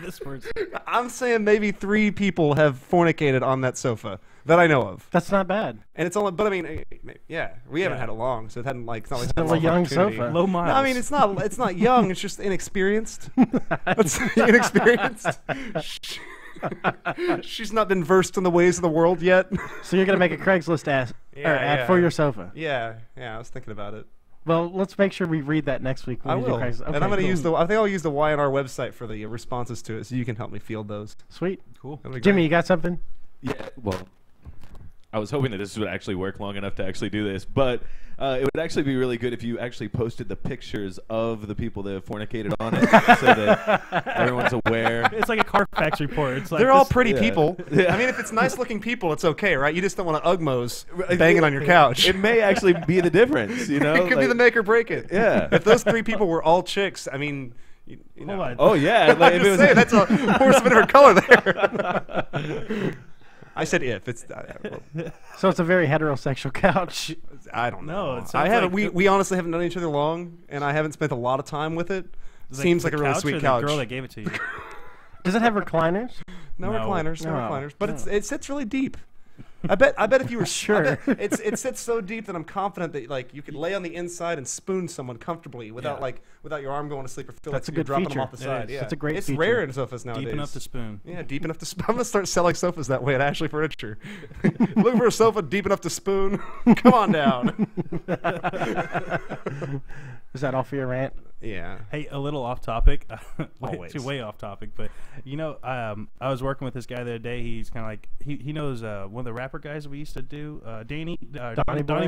this person. I'm saying maybe 3 people have fornicated on that sofa that I know of. That's not bad. And it's only, but I mean, yeah, we haven't had it long, so it hadn't like. It's not like still a young sofa. Low miles. No, I mean, it's not young. It's just inexperienced. It's inexperienced. She's not been versed in the ways of the world yet. So you're gonna make a Craigslist ad for your sofa? Yeah, I was thinking about it. Well, let's make sure we read that next week. When I we will, do Craigslist. Okay, and I'm gonna cool. I think I'll use the YNR website for the responses to it, so you can help me field those. Sweet, cool. Jimmy, you got something? Yeah. Well, I was hoping that this would actually work long enough to actually do this, but it would actually be really good if you actually posted the pictures of the people that have fornicated on it, so that everyone's aware. It's like a Carfax report. It's like they're all pretty people. Yeah. I mean, if it's nice-looking people, it's okay, right? You just don't want to Ugmos banging on your couch. It may actually be the difference, you know? It could be the make or break it. Yeah. If those 3 people were all chicks, I mean, you know. Hold on. Oh, yeah. Like, I'm just saying, that's a horse of a different color there. I said if it's so it's a very heterosexual couch. I don't know. No, it I haven't. like we honestly haven't known each other long, and I haven't spent a lot of time with it. Seems like a really sweet couch. The girl that gave it to you. Does it have recliners? No recliners. No recliners. But no. it sits really deep. I bet if you were sure, it sits so deep that I'm confident that like you could lay on the inside and spoon someone comfortably without without your arm going to sleep or feel that's like a you're good dropping feature. them off the side. Yeah, that's a great It's feature. rare in sofas nowadays. Deep enough to spoon. Yeah, deep enough to spoon. I'm gonna start selling sofas that way at Ashley Furniture. Looking for a sofa deep enough to spoon? Come on down. Is that all for your rant? Yeah. Hey, a little off topic. Always. way off topic, but you know, I was working with this guy the other day. He's kind of like he knows one of the rapper guys we used to do, Donnie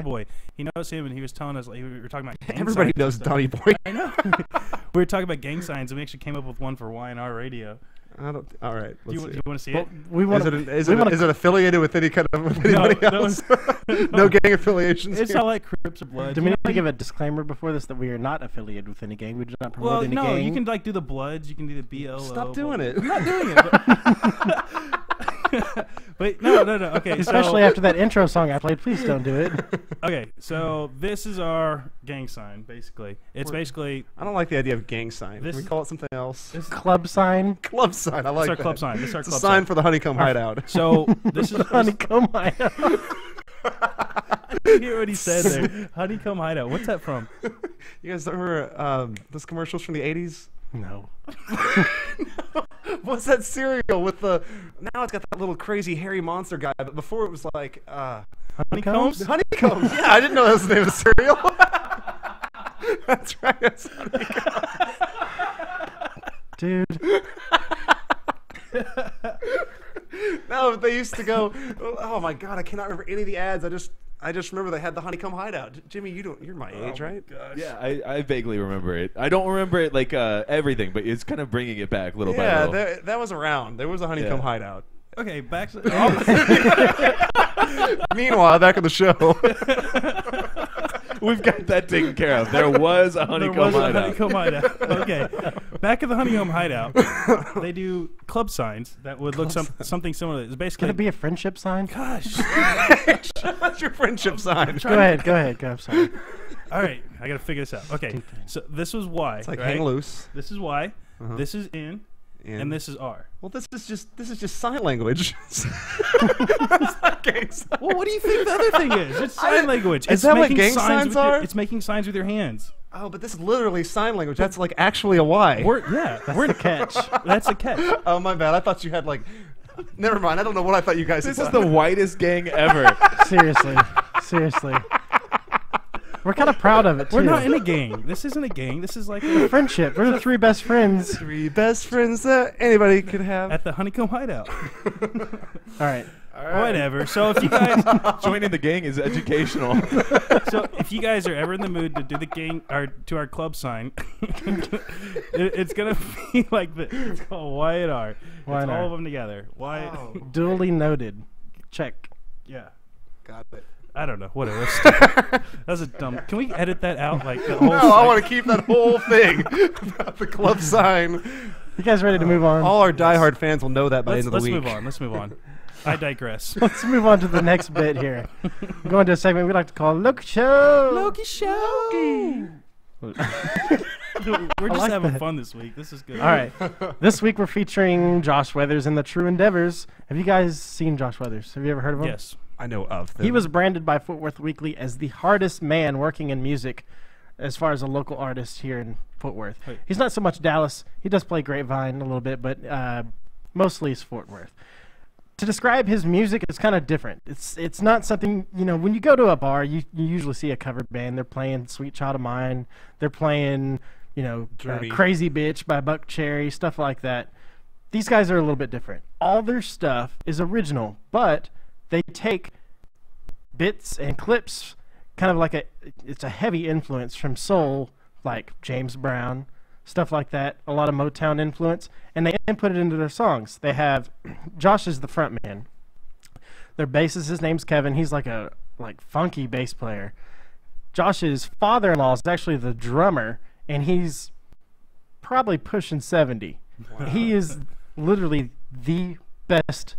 Boy. He knows him, and he was telling us like, we were talking about gang Everybody signs knows and stuff. Donnie Boy. I know. We were talking about gang signs, and we actually came up with one for YNR Radio. All right. Do you Let's want to see Well, it? we want is it affiliated with any kind of anybody else? No gang affiliations. It's here? not like Crips or Bloods. Do we need to give a discllamor before this that we are not affiliated with any gang? We do not promote Well, any no, gang. you can like do the Bloods. You can do the BLO. Stop doing it. I'm not doing it. But no. Okay, especially after that intro song I played. Please don't do it. Okay, so this is our gang sign. Basically, it's basically. I don't like the idea of gang sign. This- Can we call it something else? Club sign. Club sign. I like It's our that. club sign. This is our It's club a sign for the Honeycomb Hideout. So this is Honeycomb hideout. You hear what he said there? Honeycomb Hideout. What's that from? You guys remember those commercials from the 80s? No. What's that cereal with the? Now it's got that little crazy hairy monster guy, but before it was like Honeycombs? Honeycombs. Yeah, I didn't know that was the name of the cereal. That's right. It's Dude. No, they used to go. Oh my God, I cannot remember any of the ads. I just remember they had the Honeycomb Hideout. Jimmy, you're my age, right? Yeah, I vaguely remember it. I don't remember it like everything, but it's kind of bringing it back little by little. Yeah, that was around. There was a Honeycomb Hideout. Okay, back to. Meanwhile, back on the show. We've got that taken care of. There was a honeycomb hideout. Okay. Back at the honeycomb hideout, they do club signs that would look something similar. It's basically Could it be a friendship sign? Gosh. What's your friendship sign? Go ahead. I'm sorry. All right, I got to figure this out. Okay, so this was Y. It's like right? hang loose. This is Y. This is N. And this is R. Well, this is just sign language. Well, what do you think the other thing is? It's sign language. Is that what gang signs are? It's making signs with your hands. Oh, but this is literally sign language. That's like actually a Y. That's the catch. That's a catch. Oh, my bad. I thought you had like. Never mind. I don't know what I thought you guys. This is the whitest gang ever. Seriously. We're kind of proud of it, too. We're not in a gang. This isn't a gang. This is like a friendship. We're the three best friends. Three best friends that anybody could have. At the honeycomb hideout. All right. Whatever. So if you guys joining the gang is educational. So if you guys are ever in the mood to do the gang or to our club sign, it's gonna be like this. It's called YNR. It's all of them together. Duly noted. Check. Yeah. Got it. I don't know. Whatever. That's a dumb. Can we edit that out? Like the whole. No, I want to keep that whole thing about the club sign. You guys ready to move on? All our diehard fans will know that by the end of the week. Let's move on. I digress. Let's move on to the next bit here. We're going to a segment we like to call Loki Show. Loki Show. We're just having fun this week. This is good. All right. This week we're featuring Josh Weathers and the True Endeavors. Have you guys seen Josh Weathers? Have you ever heard of him? Yes. I know of them. He was branded by Fort Worth Weekly as the hardest man working in music as far as a local artist here in Fort Worth. Wait. He's not so much Dallas. He does play Grapevine a little bit, but mostly it's Fort Worth. To describe his music, it's kind of different. It's not something, when you go to a bar, you usually see a cover band. They're playing Sweet Child of Mine. They're playing, Crazy Bitch by Buck Cherry, stuff like that. These guys are a little bit different. All their stuff is original, but they take bits and clips, kind of like it's a heavy influence from soul, like James Brown, stuff like that, a lot of Motown influence, and they input it into their songs. They have, Josh is the front man. Their bassist, his name's Kevin. He's like a funky bass player. Josh's father-in-law is actually the drummer, and he's probably pushing 70. Wow. He is literally the best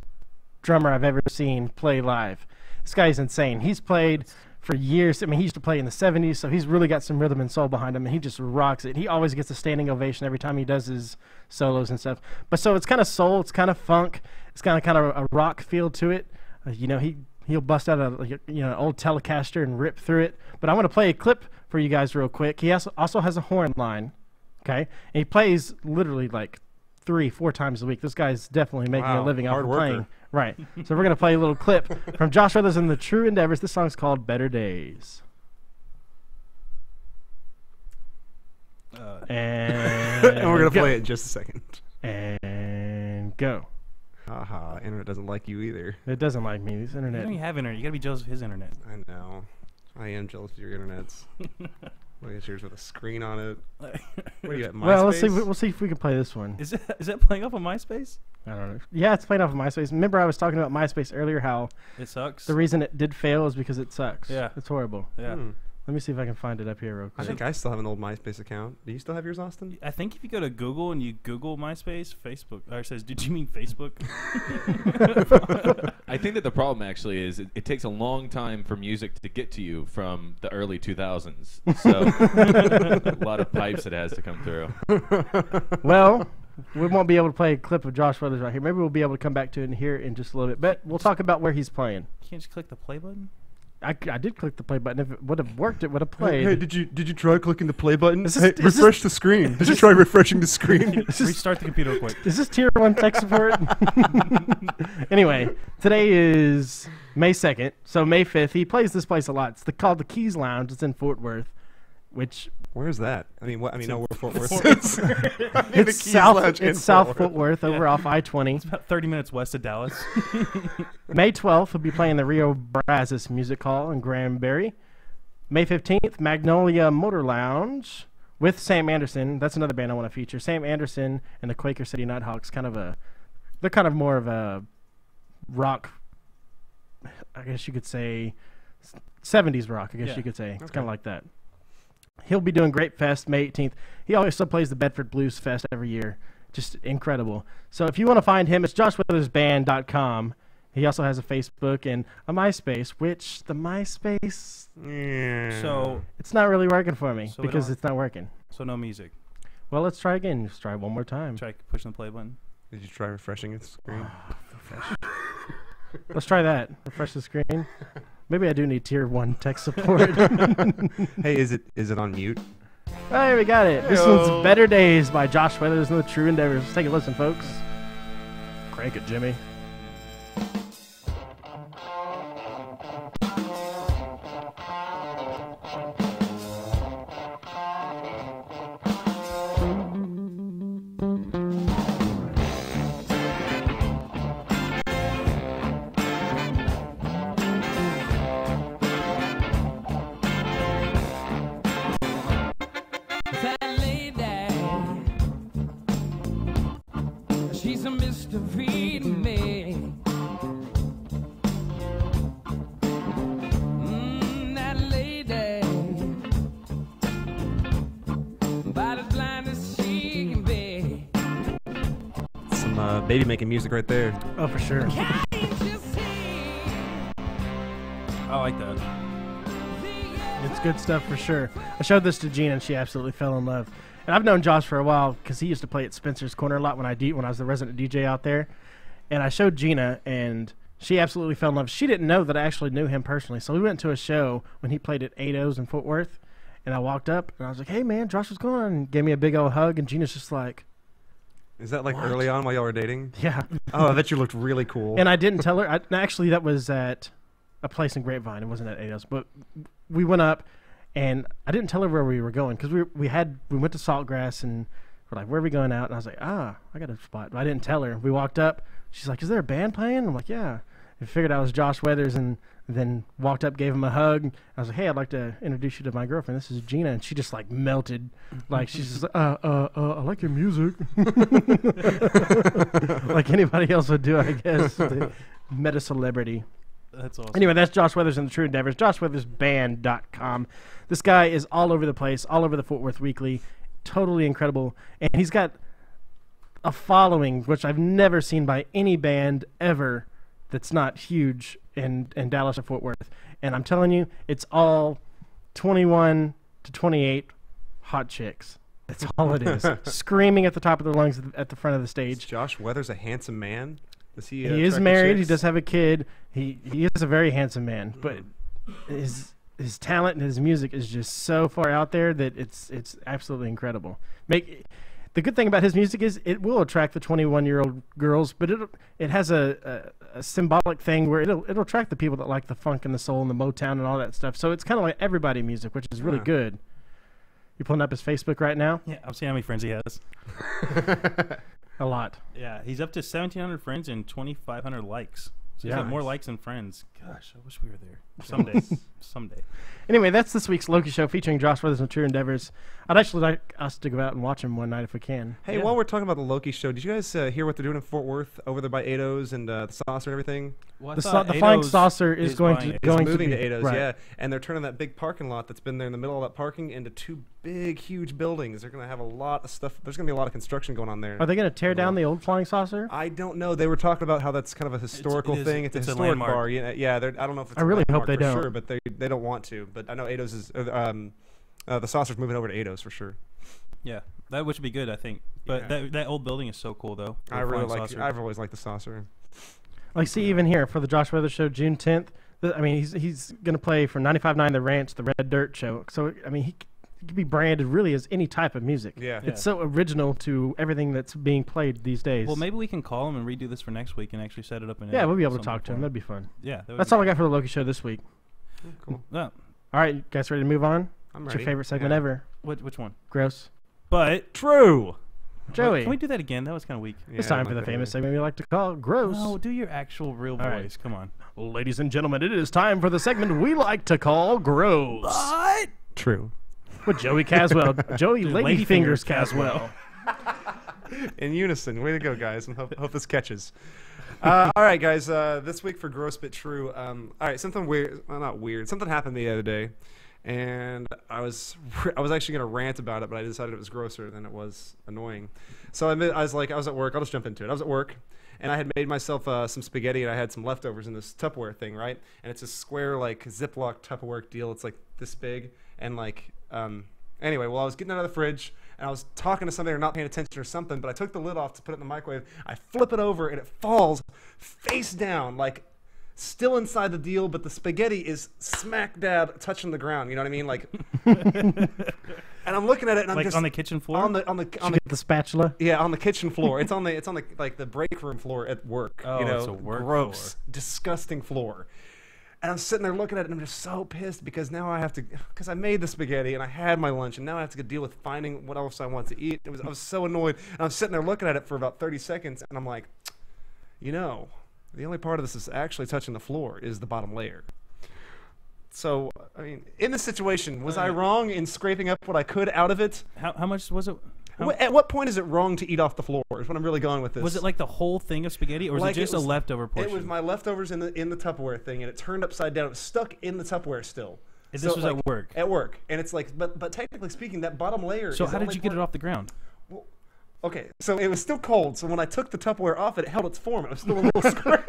drummer I've ever seen play live. This guy's insane. He's played for years. I mean, he used to play in the 70s, so he's really got some rhythm and soul behind him, and he just rocks it. He always gets a standing ovation every time he does his solos and stuff. But so it's kind of soul, it's kind of funk, it's kind of a rock feel to it. He'll bust out an old Telecaster and rip through it. But I want to play a clip for you guys real quick. He also has a horn line, okay? And he plays literally like 3-4 times a week. This guy's definitely making a living off of playing. Right. So we're going to play a little clip from Josh Weathers and the True Endeavors. This song's called Better Days. And we're going to play it in just a second. And go. Haha, internet doesn't like you either. It doesn't like me. This internet. You don't even have internet. You got to be jealous of his internet. I know. I am jealous of your internets. Look at yours with a screen on it. What do you got, MySpace? Well, let's see. We'll see if we can play this one. Is that playing off of MySpace? I don't know. Yeah, it's playing off of MySpace. Remember, I was talking about MySpace earlier. How it sucks. The reason it did fail is because it sucks. Yeah, it's horrible. Yeah. Let me see if I can find it up here real quick. I think I still have an old MySpace account. Do you still have yours, Austin? I think if you go to Google and you Google MySpace, Facebook, or it says, "Did you mean Facebook?" I think that the problem actually is it takes a long time for music to get to you from the early 2000s. So a lot of pipes it has to come through. Well, we won't be able to play a clip of Josh Weathers right here. Maybe we'll be able to come back to it and hear it in just a little bit. But we'll talk about where he's playing. You can't just click the play button? I did click the play button. If it would have worked, it would have played. Hey, did you try clicking the play button? Refresh the screen. Did you try refreshing the screen? Restart the computer real quick. Is this tier 1 tech support? Anyway, today is May 2nd, so May 5th. He plays this place a lot. It's called the Keys Lounge. It's in Fort Worth, which... Where's that? I mean, what? I mean, know where Fort Worth is. It's South Fort Worth, over off I-20. It's about 30 minutes west of Dallas. May 12th, we'll be playing the Rio Brazos Music Hall in Granbury. May 15th, Magnolia Motor Lounge with Sam Anderson. That's another band I want to feature. Sam Anderson and the Quaker City Nighthawks. They're kind of more of a rock, I guess you could say, 70s rock, I guess you could say. It's kind of like that. He'll be doing Grape Fest May 18th. He also plays the Bedford Blues Fest every year. Just incredible. So if you want to find him, it's joshweathersband.com. He also has a Facebook and a MySpace, which the MySpace, so it's not really working for me because it's not working. So no music. Well, let's try again. Let's try one more time. Try pushing the play button. Did you try refreshing the screen? Let's try that. Refresh the screen. Maybe I do need tier 1 tech support. Hey, is it on mute? Oh, here we got it. This one's Better Days by Josh Weathers and the True Endeavors. Let's take a listen, folks. Crank it, Jimmy. She's a mystery to me. That lady, about as blind as she can be. Some baby making music right there. Oh, for sure. I like that. It's good stuff for sure. I showed this to Gina and she absolutely fell in love. And I've known Josh for a while because he used to play at Spencer's Corner a lot when I was the resident DJ out there. And I showed Gina and she absolutely fell in love. She didn't know that I actually knew him personally. So we went to a show when he played at Ados in Fort Worth. And I walked up and I was like, hey man, Josh was going on, and gave me a big old hug. And Gina's just like, is that like early on while y'all were dating? Yeah. Oh, I bet you looked really cool. And I didn't tell her. Actually, that was at a place in Grapevine. It wasn't at Ados. But we went up. And I didn't tell her where we were going because we went to Saltgrass and we're like, where are we going out? And I was like, I got a spot. But I didn't tell her. We walked up. She's like, is there a band playing? I'm like, yeah. I figured out it was Josh Weathers and then walked up, gave him a hug. I was like, hey, I'd like to introduce you to my girlfriend. This is Gina. And she just like melted. Like she's just like, I like your music. Like anybody else would do, I guess. Met a celebrity. That's awesome. Anyway, that's Josh Weathers and the True Endeavors. JoshWeathersBand.com. This guy is all over the place, all over the Fort Worth Weekly. Totally incredible. And he's got a following, which I've never seen by any band ever that's not huge in Dallas or Fort Worth. And I'm telling you, it's all 21 to 28 hot chicks. That's all it is. Screaming at the top of their lungs at the front of the stage. Is Josh Weathers a handsome man? He is married. He does have a kid. He is a very handsome man, but his talent and his music is just so far out there that it's absolutely incredible. The good thing about his music is it will attract the 21-year-old girls, but it has a symbolic thing where it'll attract the people that like the funk and the soul and the Motown and all that stuff. So it's kind of like everybody music, which is really good. You pulling up his Facebook right now? Yeah, I'm seeing how many friends he has. A lot. Yeah, he's up to 1,700 friends and 2,500 likes. So he's got more likes than friends. Gosh, I wish we were there. Someday. Someday. Anyway, that's this week's Loki Show featuring Josh Weathers and True Endeavors. I'd actually like us to go out and watch him one night if we can. Hey, while we're talking about the Loki Show, did you guys hear what they're doing in Fort Worth over there by Ados and the Saucer and everything? Well, the Flying Saucer is going to moving be, to Ados, right. yeah. And they're turning that big parking lot that's been there in the middle of that parking into two big, huge buildings. They're going to have a lot of stuff. There's going to be a lot of construction going on there. Are they going to tear down the old Flying Saucer? I don't know. They were talking about how that's kind of a historical thing. It's a historic bar. Yeah, I don't know if it's I really hope they don't. Sure, but they don't want to. But I know Ados is the Saucer's moving over to Ados for sure. Yeah, that would be good, I think. But that old building is so cool, though. I've always liked the Saucer. Like, see, even here for the Josh Weathers Show, June 10th. He's going to play for 95.9 The Ranch, the Red Dirt Show. So he could be branded really as any type of music. Yeah, it's so original to everything that's being played these days. Well, maybe we can call him and redo this for next week and actually set it up. Yeah, we'll be able to talk to him. That'd be fun. Yeah, that's all I got for the Loki Show this week. Cool. Yeah. All right, you guys ready to move on? I'm What's ready. your favorite segment ever? Which one? Gross. But true. Joey. Can we do that again? That was kind of weak. It's time for the famous segment we like to call Gross. No, do your actual real voice. Right. Come on. Ladies and gentlemen, it is time for the segment we like to call Gross. What? True. With Joey Caswell. Joey Lady Fingers Caswell. In unison. Way to go, guys. And hope this catches. All right, guys. This week for Gross But True. All right, something weird. Well, not weird. Something happened the other day, and I was actually gonna rant about it, but I decided it was grosser than it was annoying. So I was at work. I'll just jump into it. I was at work, and I had made myself some spaghetti, and I had some leftovers in this Tupperware thing, right? And it's a square like Ziploc Tupperware deal. It's like this big, and like anyway, well, I was getting out of the fridge. And I was talking to somebody or not paying attention or something, but I took the lid off to put it in the microwave. I flip it over, and it falls face down, like still inside the deal, but the spaghetti is smack dab touching the ground. You know what I mean? Like, and I'm looking at it, and I'm like just on the kitchen floor. Did you get the spatula? Yeah, on the kitchen floor. It's on the like the break room floor at work. Oh, you know, it's a work gross, floor. disgusting floor. And I'm sitting there looking at it, and I'm just so pissed because now I have to, because I made the spaghetti and I had my lunch, and now I have to deal with finding what else I want to eat. I was so annoyed, and I'm sitting there looking at it for about 30 seconds, and I'm like, you know, the only part of this is actually touching the floor is the bottom layer. So, I mean, in this situation, was I wrong in scraping up what I could out of it? How much was it? At what point is it wrong to eat off the floor is what I'm really going with this. Was it like the whole thing of spaghetti, or was Like, it just a leftover portion? It was my leftovers in the Tupperware thing, and it turned upside down. It was stuck in the Tupperware still. And this was like, at work? At work. And it's like, but technically speaking, that bottom layer So is how the did only you get part- it off the ground? Well, okay, so it was still cold, so when I took the Tupperware off, it held its form. It was still a little scratch.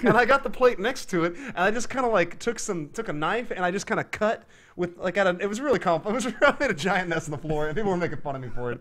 And I got the plate next to it, and I just kind of like took a knife, and I just kind of cut with like it was really complicated. I made a giant mess on the floor, and people were making fun of me for it.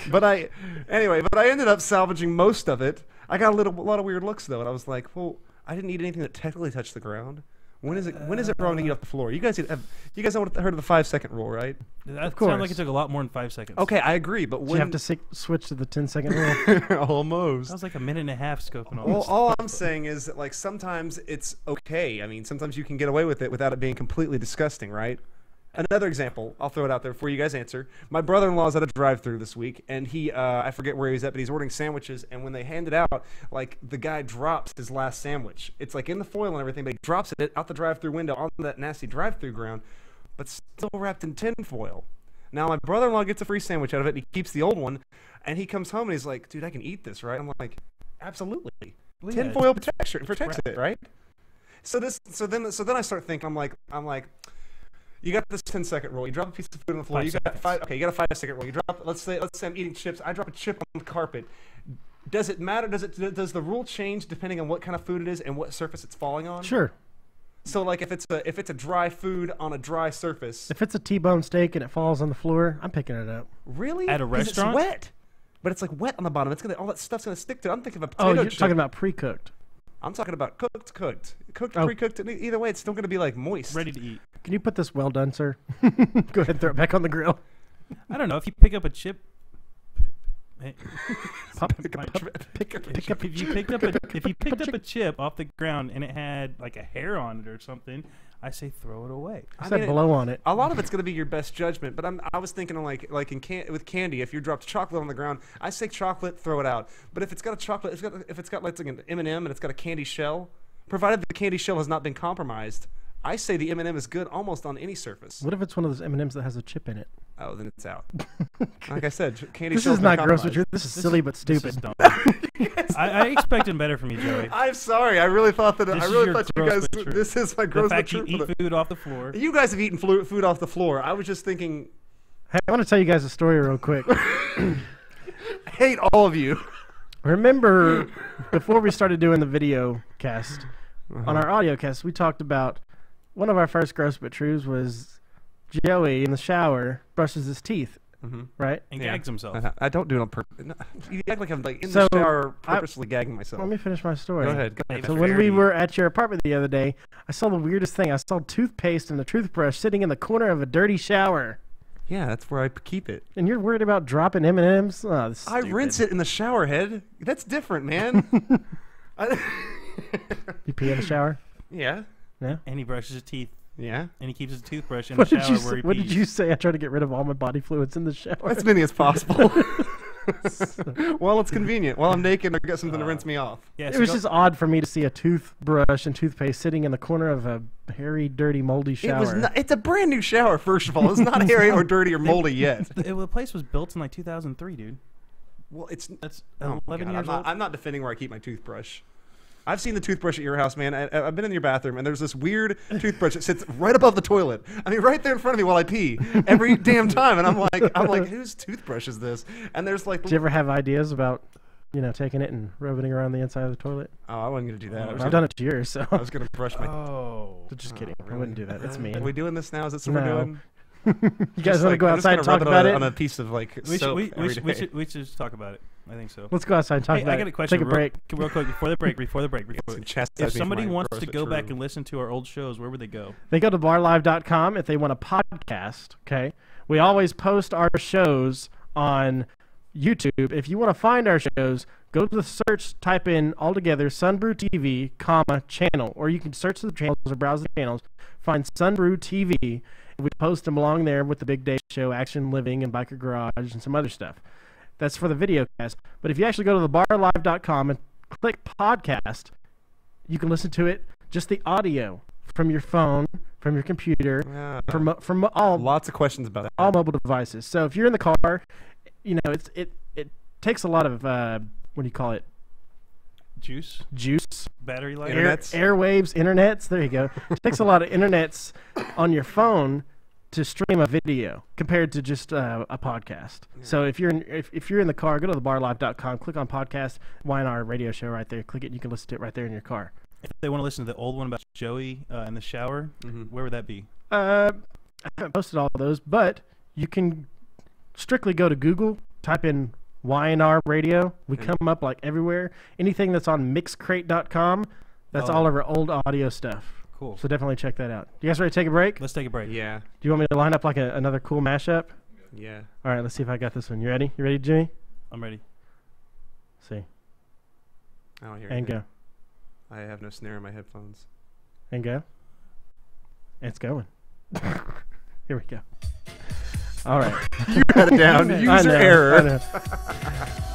But I ended up salvaging most of it. I got a lot of weird looks though, and I was like, well, I didn't eat anything that technically touched the ground. When is it wrong to eat off the floor? You guys heard of the 5-second rule, right? That course. sounded like it took a lot more than 5 seconds. Okay, I agree, but Did when you have to switch to the 10-second rule? almost. That was like a minute and a half scoping all Well, this. all I'm saying is that like sometimes it's okay. I mean, sometimes you can get away with it without it being completely disgusting, right? Another example, I'll throw it out there before you guys answer. My brother-in-law's at a drive-thru this week, and he, I forget where he's at, but he's ordering sandwiches, and when they hand it out, like, the guy drops his last sandwich. It's, like, in the foil and everything, but he drops it out the drive-thru window onto that nasty drive-thru ground, but still wrapped in tin foil. Now, my brother-in-law gets a free sandwich out of it, and he keeps the old one, and he comes home, and he's like, dude, I can eat this, right? I'm like, absolutely. Well, Tin yeah, foil protects it, right? So then I start thinking, I'm like, you got this 10-second rule. You drop a piece of food on the floor. You got a 5-second rule. You drop. Let's say I'm eating chips. I drop a chip on the carpet. Does it matter? Does the rule change depending on what kind of food it is and what surface it's falling on? Sure. So like if it's a dry food on a dry surface. If it's a T-bone steak and it falls on the floor, I'm picking it up. Really? At a 'Cause restaurant? It's wet. But it's like wet on the bottom. All that stuff's gonna stick to it. I'm thinking of a Oh, potato you're chip. talking about pre-cooked. I'm talking about cooked, Oh. pre-cooked. Either way, it's still gonna be like moist. Ready to eat. Can you put this well done, sir? Go ahead and throw it back on the grill. I don't know. If you pick up a chip... If you picked up a chip off the ground and it had like a hair on it or something, I say throw it away. I said blow on it. A lot of it's going to be your best judgment, but I was thinking like with candy, if you dropped chocolate on the ground, I say chocolate, throw it out. But if it's got a chocolate, if it's got like an M&M and it's got a candy shell, provided the candy shell has not been compromised, I say the M&M is good almost on any surface. What if it's one of those M&Ms that has a chip in it? Oh, then it's out. Like I said, candy This shell. is not gross, Richard. This is silly but This stupid. is dumb. I expected better from you, Joey. I'm sorry. I really thought This I is really your thought you gross guys. but true. This is my The gross but fact you true. eat food off the floor. You guys have eaten food off the floor. I was just thinking. Hey, I want to tell you guys a story real quick. I hate all of you. Remember, before we started doing the video cast, on our audio cast, we talked about one of our first gross but trues was Joey in the shower brushes his teeth, right? And gags himself. I don't do it on purpose. No, you act like I'm like in So, the shower purposely gagging myself. Let me finish my story. Go ahead. So when we were at your apartment the other day, I saw the weirdest thing. I saw toothpaste and the toothbrush sitting in the corner of a dirty shower. Yeah, that's where I keep it. And you're worried about dropping M&Ms? Oh, this is I stupid. rinse it in the shower head. That's different, man. You pee in the shower? Yeah. Yeah. And he brushes his teeth. Yeah. And he keeps his toothbrush in What the did shower you where say? he What pees. did you say? I try to get rid of all my body fluids in the shower. As many as possible. While it's convenient. While I'm naked, I got something to rinse me off. Yeah, It so was go- just odd for me to see a toothbrush and toothpaste sitting in the corner of a hairy, dirty, moldy shower. It was not, it's a brand new shower, first of all. It's not hairy or dirty or moldy yet. the place was built in like 2003, dude. Well, That's oh 11 God, years old. I'm not defending where I keep my toothbrush. I've seen the toothbrush at your house, man. I've been in your bathroom, and there's this weird toothbrush that sits right above the toilet. I mean, right there in front of me while I pee every damn time. And I'm like, whose toothbrush is this? And there's like. Did you ever have ideas about, taking it and rubbing it around the inside of the toilet? Oh, I wasn't gonna do that. I've done it to yours, so. I was gonna brush my. Oh. Just kidding. Really? I wouldn't do that. That's mean. Are we doing this now? Is that what No. we're doing? You guys want to go I'm just outside and gonna talk rub about it? on a piece of soap every day. We should just talk about it. I think so. Let's go outside and talk Hey, about it. I got a question. Take a break. Real quick before the break. If somebody wants to go back and and listen to our old shows, where would they go? They go to barlive.com if they want a podcast, okay? We always post our shows on YouTube. If you want to find our shows, go to the search, type in altogether Sunbrew TV, channel, or you can search the channels or browse the channels, find Sunbrew TV, and we post them along there with the Big Day Show, Action Living, and Biker Garage, and some other stuff. That's for the video cast. But if you actually go to thebarlive.com and click podcast, you can listen to it, just the audio from your phone, from your computer, from all lots of questions about that. All mobile devices. So if you're in the car, it takes a lot of what do you call it? Juice, battery life, airwaves, internets. There you go. It takes a lot of internets on your phone to stream a video compared to just a podcast. Yeah. So if you're in the car, go to thebarlive.com, click on podcast, YNR Radio Show right there. Click it, you can listen to it right there in your car. If they want to listen to the old one about Joey in the shower, where would that be? I haven't posted all of those, but you can strictly go to Google, type in YNR Radio. We come up like everywhere. Anything that's on mixcrate.com, that's all of our old audio stuff. Cool. So definitely check that out. You guys ready to take a break? Let's take a break. Yeah. Do you want me to line up like another cool mashup? Yeah. All right, let's see if I got this one. You ready? You ready, Jimmy? I'm ready. See. I don't hear anything. And go. I have no snare in my headphones. And go. It's going. Here we go. All right. You got it down. User error. I know.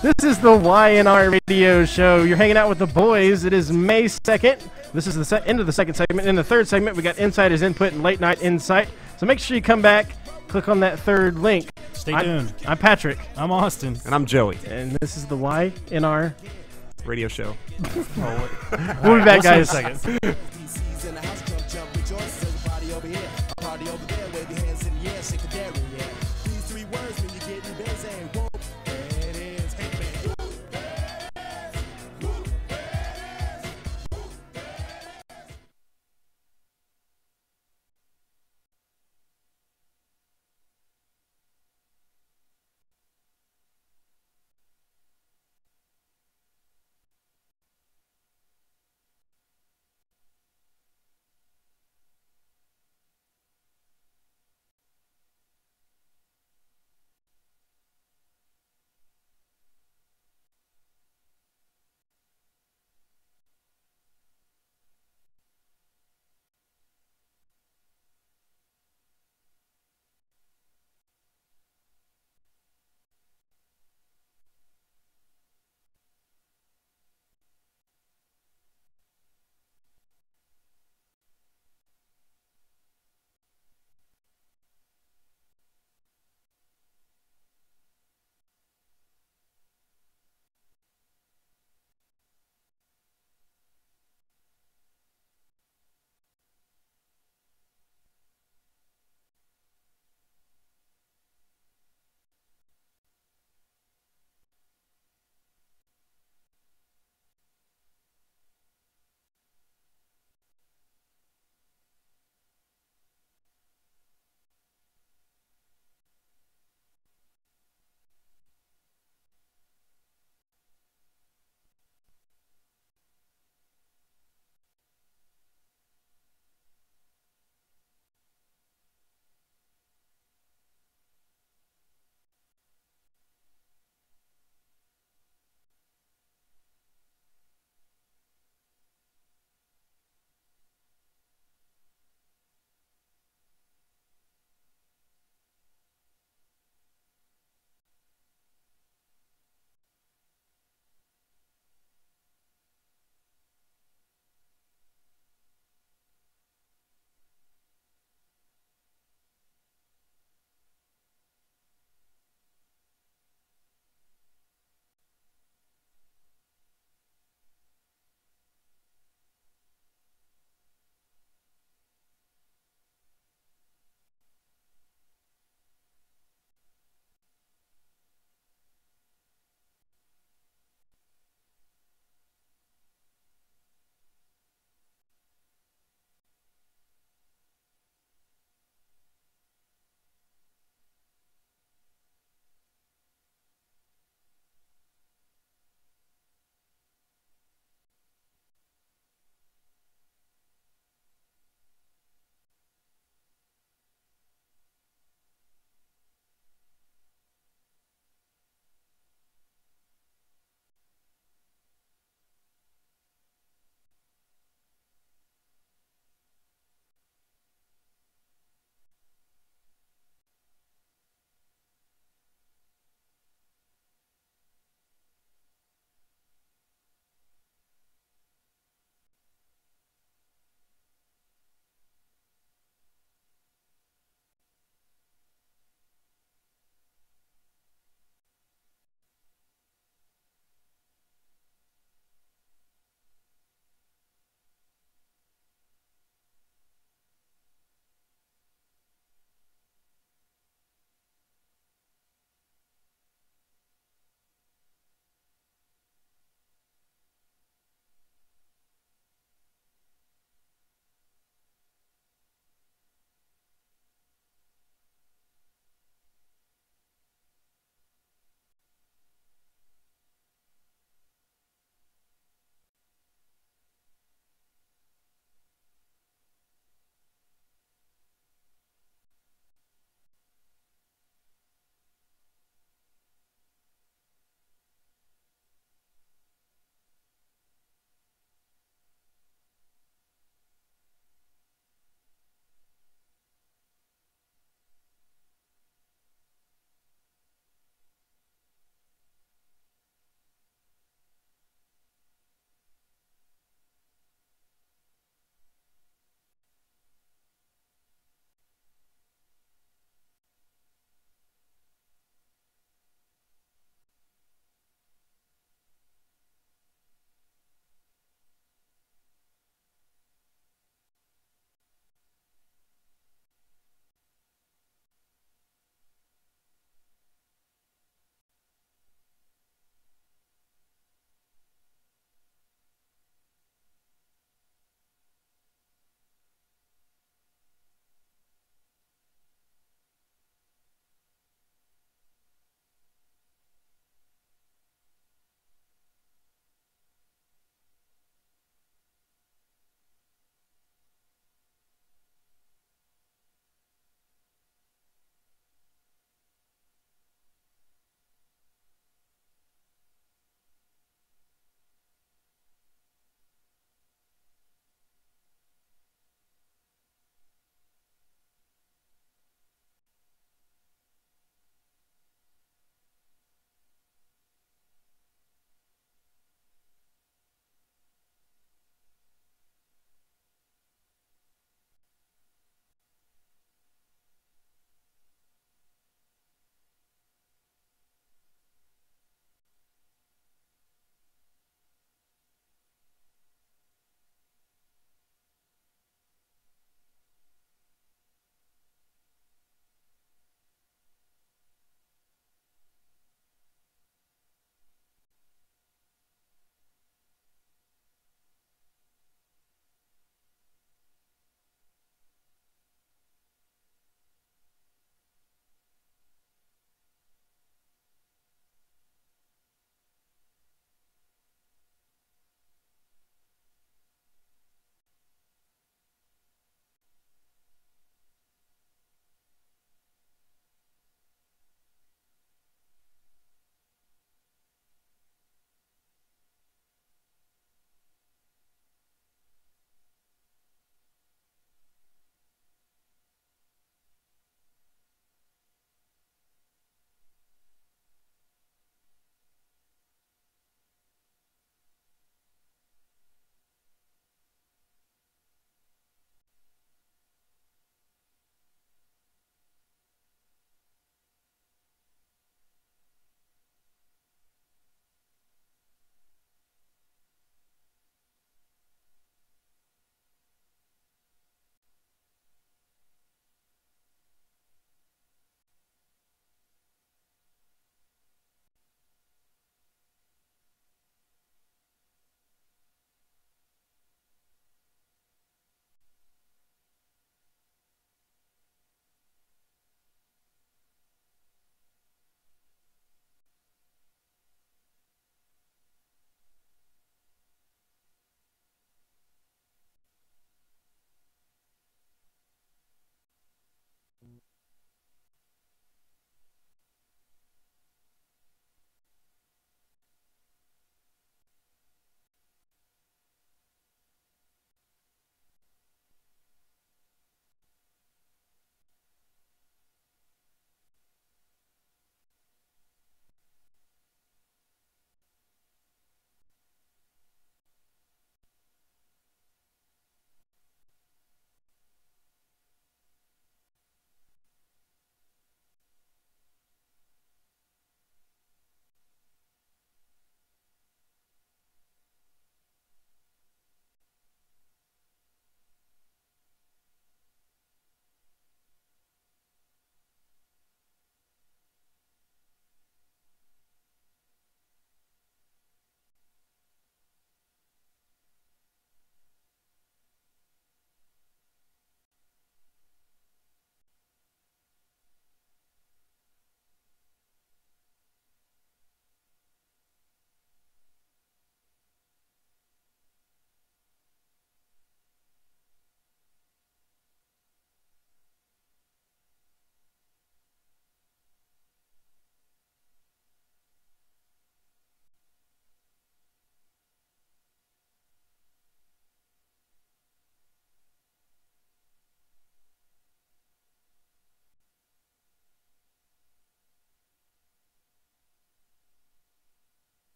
This is the YNR Radio Show. You're hanging out with the boys. It is May 2nd. This is the end of the second segment. In the third segment, we got Insiders Input and Late Night Insight. So make sure you come back, click on that third link. Stay tuned. I'm Patrick. I'm Austin. And I'm Joey. And this is the YNR Radio Show. We'll be back, guys. See you in a second.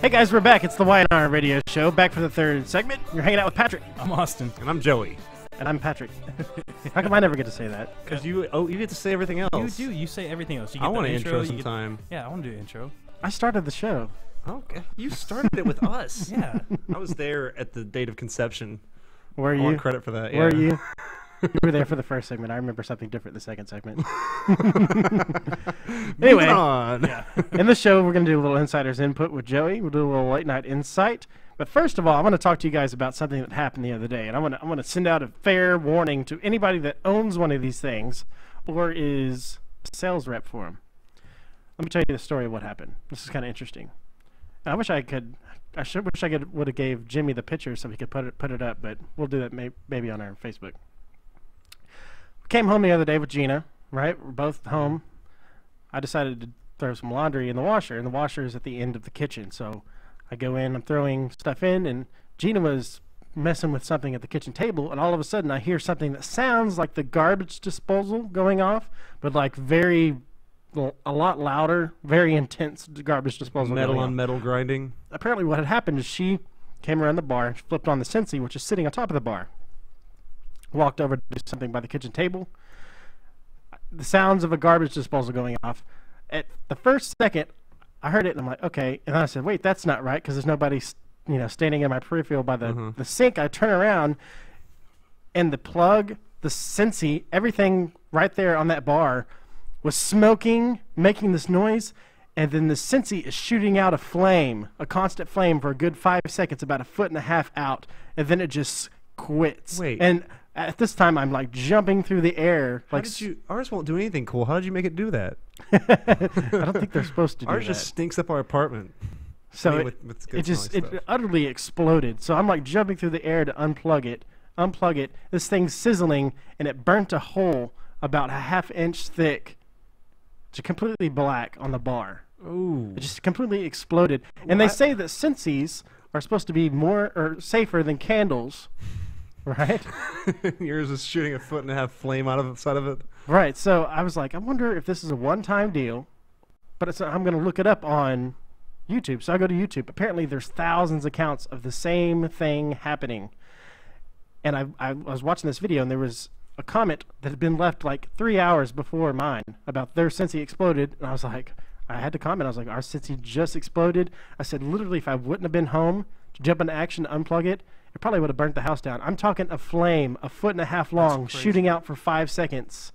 Hey guys, we're back. It's the YNR Radio Show. Back for the third segment. You're hanging out with Patrick. I'm Austin. And I'm Joey. And I'm Patrick. How come I never get to say that? Because you get to say everything else. You do. You say everything else. You get I want to intro you sometime. Yeah, I want to do an intro. I started the show. Okay. You started it with us. Yeah. I was there at the date of conception. Were I you? want credit for that. Were you? You were there for the first segment. I remember something different the second segment. Anyway, on. Yeah. in the show, we're going to do a little insider's input with Joey. We'll do a little late night insight. But first of all, I want to talk to you guys about something that happened the other day. And I want to send out a fair warning to anybody that owns one of these things or is a sales rep for them. Let me tell you the story of what happened. This is kind of interesting. I wish I could. Wish I would have gave Jimmy the picture so he could put it up. But we'll do that maybe on our Facebook. Came home the other day with Gina, right? We're both home. I decided to throw some laundry in the washer, and the washer is at the end of the kitchen. So I go in, I'm throwing stuff in, and Gina was messing with something at the kitchen table, and all of a sudden I hear something that sounds like the garbage disposal going off, but like a lot louder, very intense garbage disposal. Metal going on on. metal grinding. Apparently what had happened is she came around the bar, flipped on the Sensi, which is sitting on top of the bar. Walked over to do something by the kitchen table. The sounds of a garbage disposal going off. At the first second, I heard it, and I'm like, okay. And then I said, wait, that's not right, because there's nobody, standing in my peripheral by the sink. I turn around, and the plug, the Sensi, everything right there on that bar was smoking, making this noise, and then the Sensi is shooting out a flame, a constant flame for a good 5 seconds, about 1.5 feet out, and then it just quits. Wait. And at this time, I'm like jumping through the air. How Like did you? Ours won't do anything cool. How did you make it do that? I don't think they're supposed to do Ours that. just stinks up our apartment. So I mean, it, with good it just smelling stuff. utterly exploded. So I'm like jumping through the air to unplug it. This thing's sizzling, and it burnt a hole about 1/2 inch thick, just completely black on the bar. Ooh. It just completely exploded. And they say that Sensis are supposed to be more or safer than candles, right? Yours is shooting 1.5 feet flame out of the side of it. Right. So I was like, I wonder if this is a one-time deal, but I'm going to look it up on YouTube. So I go to YouTube. Apparently, there's thousands of accounts of the same thing happening. And I was watching this video, and there was a comment that had been left like 3 hours before mine about their Sensi exploded. And I was like, I had to comment. I was like, our Sensi just exploded. I said, literally, if I wouldn't have been home to jump into action to unplug it, it probably would have burnt the house down. I'm talking a flame, 1.5 feet long, shooting out for 5 seconds.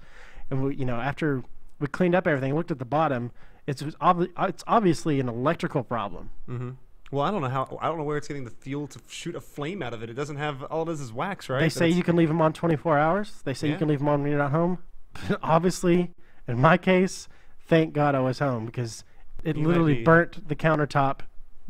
And we, after we cleaned up everything, looked at the bottom, it's obviously an electrical problem. Mm-hmm. Well, I don't know where it's getting the fuel to shoot a flame out of it. It doesn't have, all it is wax, right? They say you can leave them on 24 hours. They say you can leave them on when you're not home. Obviously, in my case, thank God I was home, because it literally burnt the countertop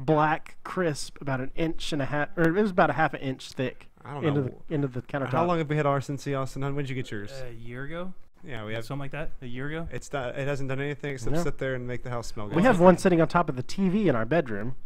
black, crisp, about 1.5 inches, or it was about 1/2 inch thick. I don't know. Into the countertop. How long have we had ours since Austin? When did you get yours? A year ago? Yeah, we have something like that. A year ago? It hasn't done anything except sit there and make the house smell good. We have one sitting on top of the TV in our bedroom.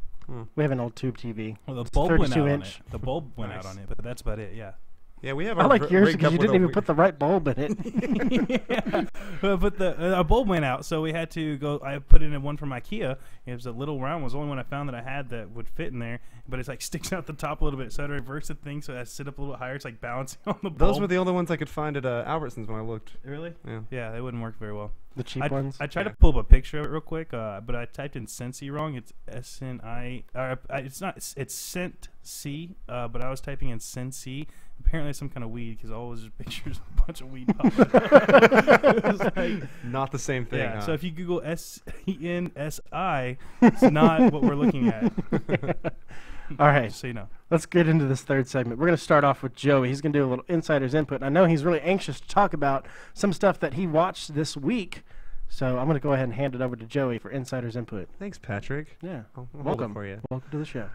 We have an old tube TV. Well, the bulb went out on it. Inch. The bulb went out on it, but that's about it. Yeah. Yeah, we have. I like yours because you didn't even put the right bulb in it. Yeah. But a bulb went out, so we had to go. I put in one from IKEA. It was a little round. It was the only one I found that I had that would fit in there. But it's like sticks out the top a little bit. So I reversed the thing so I sit up a little higher. It's like balancing on the bulb. Those were the only ones I could find at Albertsons when I looked. Really? Yeah. Yeah, they wouldn't work very well. The cheap ones. I tried to pull up a picture of it real quick, but I typed in Sensi wrong. It's SNI. It's not. It's Sensi. But I was typing in Sensi. Apparently, it's some kind of weed, because all those pictures of a bunch of weed. Like, not the same thing. Yeah. Huh? So if you Google SENSI, it's not what we're looking at. All right. Just so you know. Let's get into this third segment. We're going to start off with Joey. He's going to do a little insider's input. And I know he's really anxious to talk about some stuff that he watched this week. So I'm going to go ahead and hand it over to Joey for insider's input. Thanks, Patrick. Yeah. I'll hold it Welcome. for you. Welcome to the show.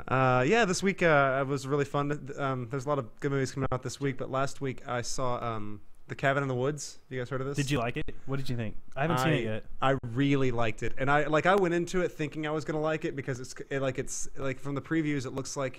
Yeah. This week it was really fun. There's a lot of good movies coming out this week, but last week I saw The Cabin in the Woods. You guys heard of this? Did you like it? What did you think? I haven't seen it yet. I really liked it, and I went into it thinking I was gonna like it because it's from the previews it looks like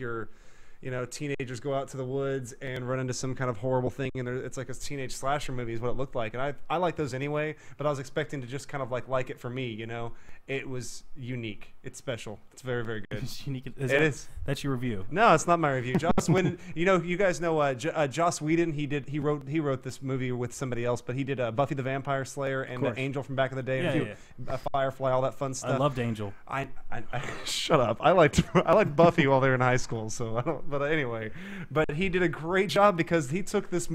you know, teenagers go out to the woods and run into some kind of horrible thing, and it's like a teenage slasher movie is what it looked like. And I like those anyway, but I was expecting to just kind of like it for me, you know. It was unique. It's special. It's very, very good. It's unique. It is. That's your review. No, it's not my review. Joss Whedon, you know, you guys know Joss Whedon. He wrote this movie with somebody else, but he did Buffy the Vampire Slayer and Angel from back in the day. Yeah. Firefly, all that fun stuff. I loved Angel. I shut up. I liked Buffy while they were in high school. So I don't. But anyway, but he did a great job because he took this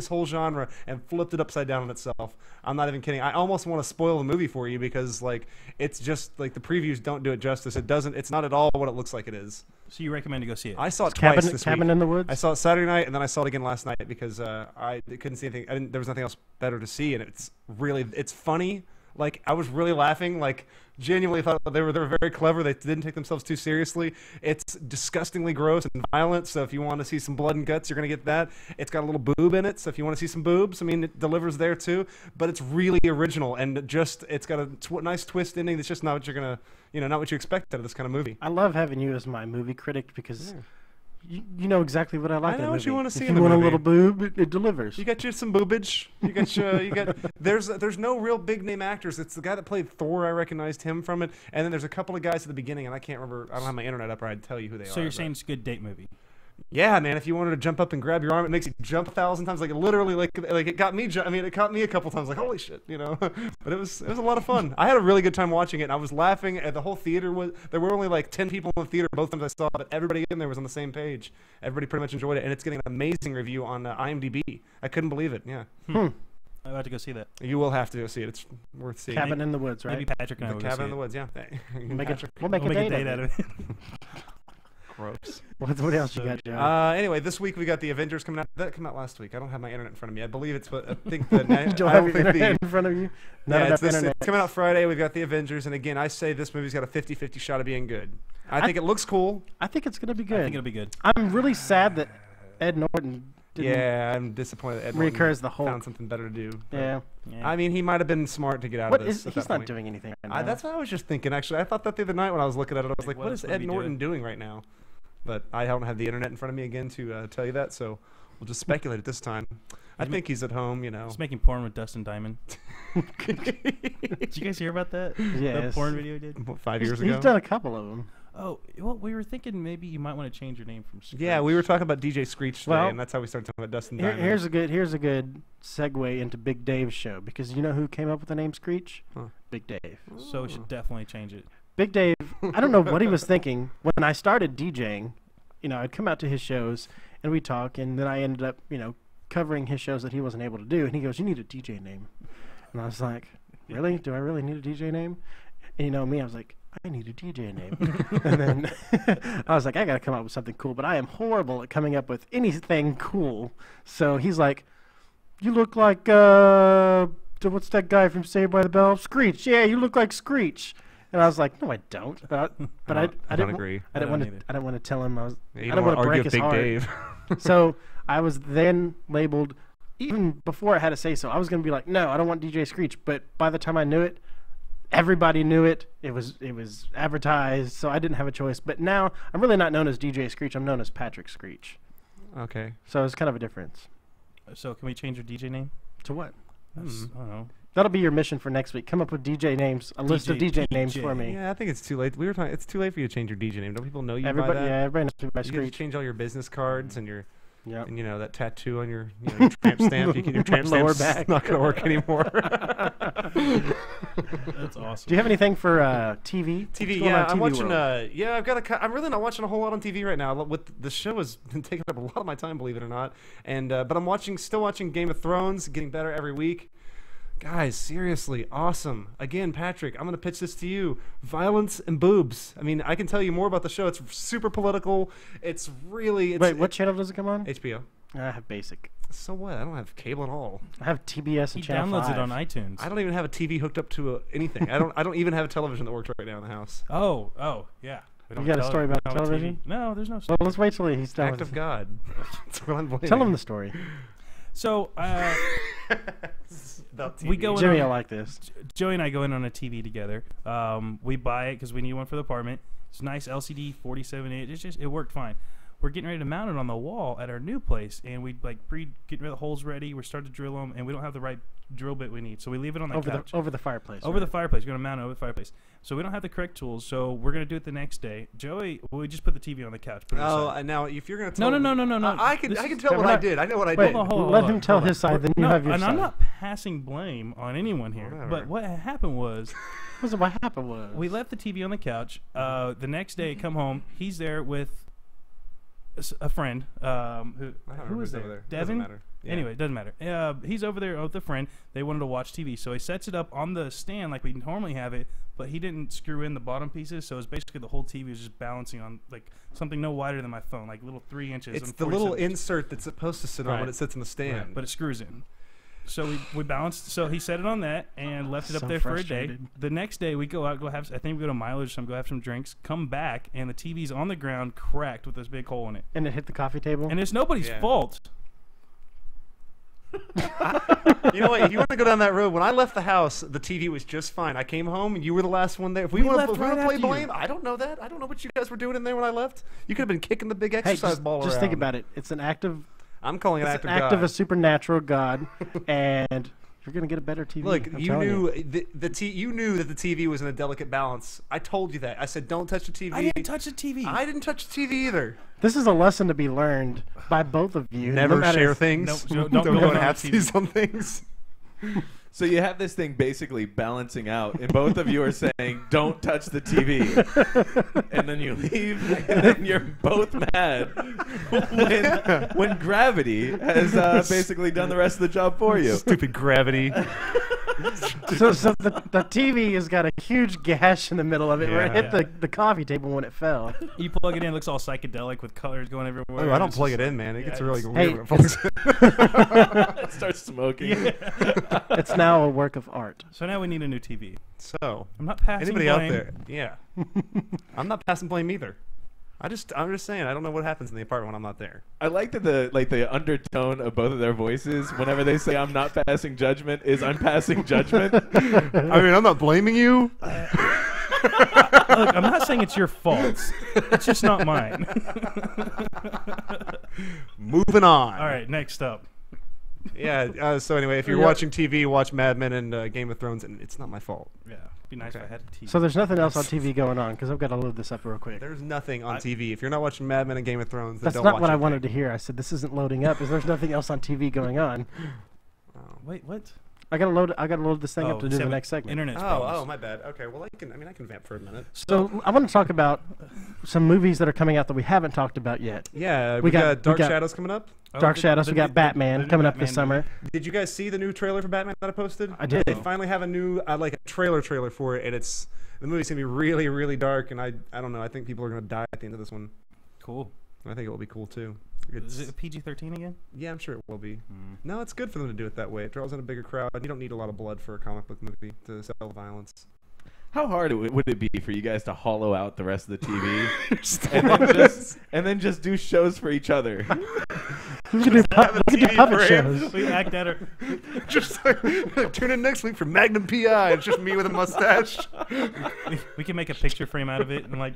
whole genre and flipped it upside down on itself. I'm not even kidding. I almost want to spoil the movie for you because like it's just like the previews don't do it justice. It's not at all what it looks like it is. So you recommend to go see it? I saw it twice this week. Cabin in the Woods? I saw it Saturday night, and then I saw it again last night because I couldn't see anything. There was nothing else better to see, and it's funny. Like, I was really laughing. Like, genuinely thought they were very clever. They didn't take themselves too seriously. It's disgustingly gross and violent, so if you want to see some blood and guts, you're going to get that. It's got a little boob in it, so if you want to see some boobs, I mean, it delivers there too. But it's really original, and just it's got a nice twist ending that's just not what you're going to, not what you expect out of this kind of movie. I love having you as my movie critic because... Yeah. You know exactly what I like. I know what you want to see. If you want a little boob, it delivers. You got some boobage. You got. There's no real big name actors. It's the guy that played Thor. I recognized him from it. And then there's a couple of guys at the beginning, and I can't remember. I don't have my internet up, or I'd tell you who they are. So you're saying it's a good date movie? Yeah, man. If you wanted to jump up and grab your arm, it makes you jump 1,000 times. Like literally, like it got me. It caught me a couple times. Like holy shit, But it was a lot of fun. I had a really good time watching it. And I was laughing at the whole theater. There were only like 10 people in the theater both times I saw it, but everybody in there was on the same page. Everybody pretty much enjoyed it, and it's getting an amazing review on IMDb. I couldn't believe it. Yeah. I'm about to go see that. You will have to go see it. It's worth seeing. Cabin in the Woods, right? Maybe Patrick and I will Cabin in the Woods. Yeah. We'll make a date out of it. Gross. What else you got, Joe? Anyway, this week we got the Avengers coming out. That came out last week. I don't have my internet in front of me. I believe it's what I think the. You don't have your internet in front of you? It's coming out Friday. We've got the Avengers, and again, I say this movie's got a 50-50 shot of being good. I think it looks cool. I think it's gonna be good. I think it'll be good. I'm really sad that Ed Norton didn't. Yeah, I'm disappointed that Ed Norton the Hulk. found something better to do. Yeah. I mean, he might have been smart to get out of this. He's not doing anything right now. That's what I was just thinking. Actually, I thought that the other night when I was looking at it, I was like, what is Ed Norton doing right now? But I don't have the internet in front of me again to tell you that, so we'll just speculate at this time. I think he's at home, He's making porn with Dustin Diamond. Did you guys hear about that? Yeah. The porn video he did? 5 years ago? He's done a couple of them. Oh, well, we were thinking maybe you might want to change your name from Screech. Yeah, we were talking about DJ Screech today, and that's how we started talking about Dustin Diamond. Here's a good segue into Big Dave's show, because you know who came up with the name Screech? Huh. Big Dave. So we should definitely change it. Big Dave, I don't know what he was thinking. When I started DJing, I'd come out to his shows, and we'd talk, and then I ended up, covering his shows that he wasn't able to do, and he goes, you need a DJ name. And I was like, really? Do I really need a DJ name? And me, I was like, I need a DJ name. And then I was like, I got to come up with something cool, but I am horrible at coming up with anything cool. So he's like, you look like, what's that guy from Saved by the Bell? Screech. Yeah, you look like Screech. And I was like, no, I don't. But I didn't agree. I didn't want to tell him. I didn't want to break his Big heart. Dave. So I was then labeled, even before I had to say so, I was going to be like, no, I don't want DJ Screech. But by the time I knew it, everybody knew it. It was advertised, so I didn't have a choice. But now I'm really not known as DJ Screech. I'm known as Patrick Screech. Okay. So it's kind of a difference. So can we change your DJ name? To what? I don't know. That'll be your mission for next week. Come up with DJ names, a list of DJ names for me. Yeah, I think it's too late. We were talking. It's too late for you to change your DJ name. Don't people know you by that? Yeah, everybody knows me by You Screech. can change all your business cards and your, Yep. and that tattoo on your, your tramp stamp. Your tramp lower stamp's back. not going to work anymore. That's awesome. Do you have anything for TV? TV, yeah, I'm watching. Yeah, I'm really not watching a whole lot on TV right now. With the show has been taking up a lot of my time, believe it or not. And but I'm still watching Game of Thrones, getting better every week. Guys, seriously, awesome. Again, Patrick, I'm going to pitch this to you. Violence and boobs. I mean, I can tell you more about the show. It's super political. It's really... Wait, what channel does it come on? HBO. I have basic. So what? I don't have cable at all. I have TBS and Channel 5. He downloads it on iTunes. I don't even have a TV hooked up to anything. I don't even have a television that works right now in the house. Oh, yeah. You got a story about television? No, there's no story. Well, let's wait till he's done. Act of God. That's what I'm blaming. Tell him the story. So, we go Jimmy, I like this. Joey and I go in on a TV together. We buy it because we need one for the apartment. It's nice LCD, 47 inch. It worked fine. we're getting ready to mount it on the wall at our new place, and we like getting the holes ready. We're starting to drill them, and we don't have the right drill bit we need, so we leave it on the couch over the fireplace. Over the fireplace, we're gonna mount it over the fireplace. So we don't have the correct tools, so we're gonna do it the next day. Joey, we just put the TV on the couch. Now if you're gonna tell no. I can tell what I did. I know what I did. Let him tell his side, then you have your side. And I'm not passing blame on anyone here, Whatever. but what happened was. What happened was we left the TV on the couch. The next day, come home. He's there with a friend. Who was there? Devin. Matter. Yeah. Anyway, it doesn't matter. He's over there with a friend. They wanted to watch TV, so he sets it up on the stand like we normally have it, but he didn't screw in the bottom pieces, so it's basically the whole TV was just balancing on like something no wider than my phone, like little 3 inches. It's the little insert that's supposed to sit on when it sits in the stand, right, but it screws in. So we balanced. So he set it on that and left it up there for a day. The next day we go out, I think we go to mileage, go have some drinks, come back, and the TV's on the ground, cracked with this big hole in it. And it hit the coffee table. And it's nobody's fault. You know what? If you want to go down that road, when I left the house, the TV was just fine. I came home, and you were the last one there. If we want to play blame, I don't know that. I don't know what you guys were doing in there when I left. You could have been kicking the big exercise ball around. Just think about it. It's an act of. I'm calling it an act of a supernatural God, and you're gonna get a better TV. Look, you knew you knew that the TV was in a delicate balance. I told you that. I said, "Don't touch the TV." I didn't touch the TV. I didn't touch the TV either. This is a lesson to be learned by both of you. Never share things. Don't go on halfsies on things. So you have this thing basically balancing out, and both of you are saying, "Don't touch the TV," and then you leave, and then you're both mad when gravity has basically done the rest of the job for you. Stupid gravity. So the TV has got a huge gash in the middle of it where it hit the coffee table when it fell. You plug it in, it looks all psychedelic with colors going everywhere. Oh, I don't plug it in, man. It gets really weird. It starts smoking. Yeah. It's now a work of art. So now we need a new TV. So I'm not passing anybody blame. out there? Yeah, I'm not passing blame either. I'm just saying I don't know what happens in the apartment when I'm not there. I like that the undertone of both of their voices whenever they say "I'm not passing judgment" is "I'm passing judgment." I mean, I'm not blaming you. Look, I'm not saying it's your fault. It's just not mine. Moving on. All right, next up. Yeah. So anyway, if you're watching TV, watch Mad Men and Game of Thrones, and it's not my fault. Yeah. Be nice if I had a TV. So there's nothing else on TV going on because I've got to load this up real quick. There's nothing on TV. If you're not watching Mad Men and Game of Thrones, then that's don't not watch what it. I wanted to hear. I said this isn't loading up. Is there's nothing else on TV going on? Oh. Wait, what? I gotta load this thing up to do the next segment. Internet problems. Oh, my bad. Okay, well I can vamp for a minute. So I want to talk about some movies that are coming out that we haven't talked about yet. Yeah, we got Dark Shadows coming up. Dark Shadows. We got Batman coming up this summer. Did you guys see the new trailer for Batman that I posted? I did. They finally have a new like a trailer for it, and the movie's gonna be really, really dark, and I don't know. I think people are gonna die at the end of this one. Cool. I think it will be cool too. Is it PG-13 again? Yeah, I'm sure it will be. No, it's good for them to do it that way. It draws in a bigger crowd. You don't need a lot of blood for a comic book movie to sell violence. How hard would it be for you guys to hollow out the rest of the TV and then just do shows for each other? We can do puppet shows. We act at her. Just tune in next week for Magnum PI. It's just me with a mustache. We can make a picture frame out of it and like.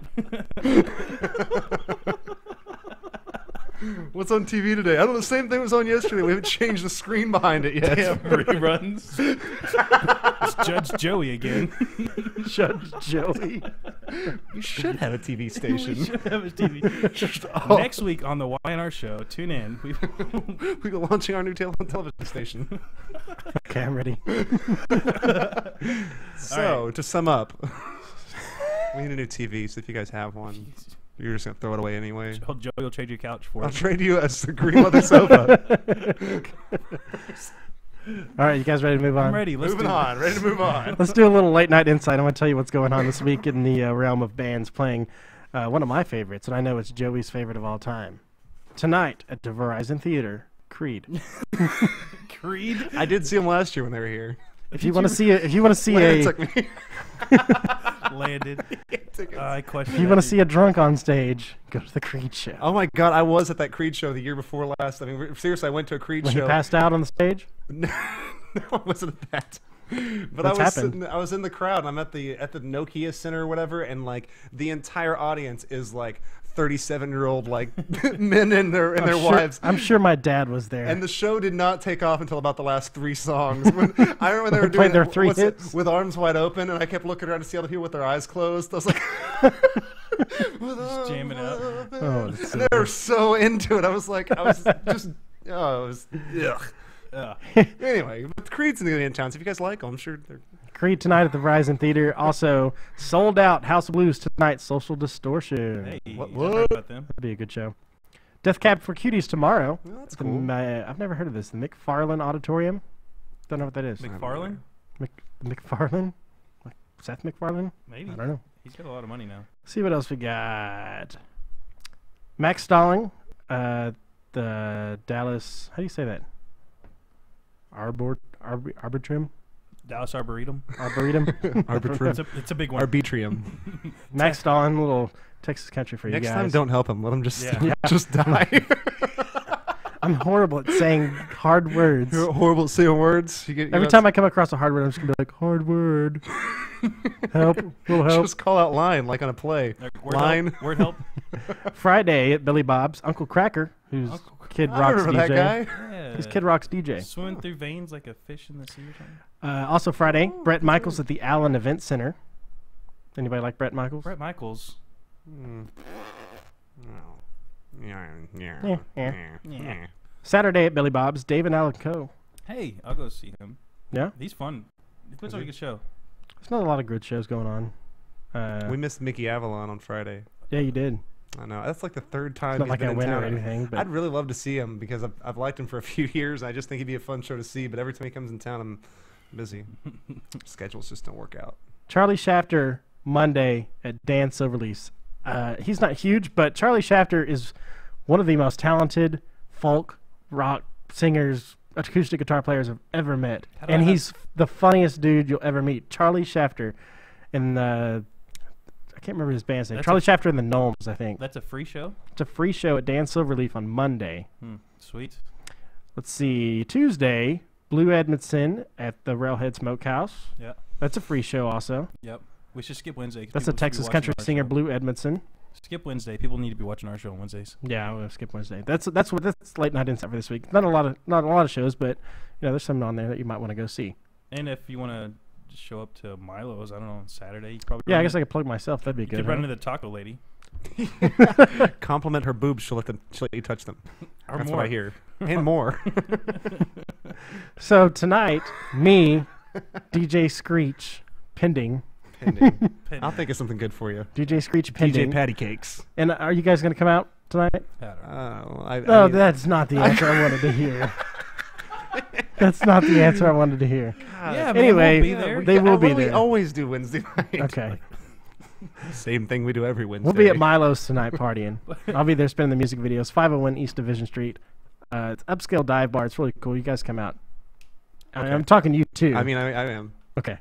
What's on TV today? I don't know. The same thing was on yesterday. We haven't changed the screen behind it yet. Yeah, reruns. It's Judge Joey again. Judge Joey. We should have a TV station. We should have a TV. Next week on the YNR show, tune in. We go launching our new television station. Okay, I'm ready. So, to sum up, we need a new TV, so if you guys have one, you're just going to throw it away anyway. Joey will trade your couch for it. I'll trade you a green leather sofa. All right, you guys ready to move on? I'm ready. Ready to move on. Let's do a little late night insight. I want to tell you what's going on this week in the realm of bands playing one of my favorites, and I know it's Joey's favorite of all time. Tonight at the Verizon Theater, Creed. Creed? I did see them last year when they were here. If you want to see took me. Landed. I question. If you want to see a drunk on stage, go to the Creed show. Oh my God, I was at that Creed show the year before last. I mean, seriously, I went to a Creed When show. he passed out on the stage? No, I wasn't at that. But I was in the crowd, and I'm at the Nokia Center or whatever, and like the entire audience is like 37-year-old like men and their wives. I'm sure my dad was there. And the show did not take off until about the last 3 songs. I remember they were doing their 3 hits with arms wide open, and I kept looking around to see other people with their eyes closed. I was like, just jamming out. Oh, and they were so into it. I was just, it was, ugh. Anyway, but Creed's in town, so if you guys like them, I'm sure they're. Creed tonight at the Verizon Theater. Also, sold out House of Blues tonight, Social Distortion. Hey, what? About them. That'd be a good show. Death Cab for Cuties tomorrow. Oh, that's cool. I've never heard of this. The McFarlane Auditorium. Don't know what that is. McFarlane? McFarlane? Like Seth MacFarlane? Maybe. I don't know. He's got a lot of money now. See what else we got. Max Stalling, the Dallas. How do you say that? Arbitrum. Dallas Arboretum. Arboretum. It's a big one. Arbitrium. Max Stalling, little Texas country for you guys. Next time, don't help him. Let him just just die. I'm horrible at saying hard words. You're horrible at saying words. Every time I come across a hard word, I'm just gonna be like, hard word. Help. Will help. Just call out line like on a play. Line. Word help. Friday at Billy Bob's, Uncle Cracker, who's Kid I Rock's remember DJ. that guy. Yeah. He's Kid Rock's DJ. Swimming through veins like a fish in the sea or something. Also Friday, Brett Michaels at the Allen Event Center. Anybody like Brett Michaels? Brett Michaels. Yeah. Saturday at Billy Bob's, Dave and Alan Coe. Hey, I'll go see him. Yeah? He's fun. He puts on a good show. There's not a lot of good shows going on. We missed Mickey Avalon on Friday. Yeah, you did. I know. That's like the 3rd time It's not he's like been I in win town. or anything, but I'd really love to see him because I've liked him for a few years. I just think he'd be a fun show to see. But every time he comes in town, I'm busy. Schedules just don't work out. Charlie Shafter Monday at Dan Silverleaf's. He's not huge, but Charlie Shafter is one of the most talented folk rock singers, acoustic guitar players I've ever met, and he's the funniest dude you'll ever meet. Charlie Shafter, and I can't remember his band's name. Charlie Shafter and the Gnomes, I think. That's a free show? It's a free show at Dan Silverleaf on Monday. Sweet. Let's see. Tuesday, Blue Edmondson at the Railhead Smokehouse. Yeah. That's a free show also. Yep. We should skip Wednesday. That's a Texas country singer, Blue Edmondson. Skip Wednesday. People need to be watching our show on Wednesdays. Yeah, we'll skip Wednesday. That's late night insight for this week. Not a lot of shows, but there's something on there that you might want to go see. And if you want to just show up to Milo's, I don't know, on Saturday, you probably I guess I could plug myself. That'd be good. You could run into the taco lady. Compliment her boobs. She'll let you touch them. Or That's more. what I hear. And more. So tonight, me, DJ Screech, pending. I'll think of something good for you. DJ Screech pending. DJ Patty Cakes. And are you guys going to come out tonight? That's not the answer I wanted to hear. That's not the answer I wanted to hear. Yeah, anyway, they will be there. We always do Wednesday night. Okay. Same thing we do every Wednesday. We'll be at Milo's tonight partying. I'll be there spinning the music videos. 501 East Division Street. It's upscale dive bar. It's really cool. You guys come out. Okay. I'm talking to you too. I mean, I am. Okay.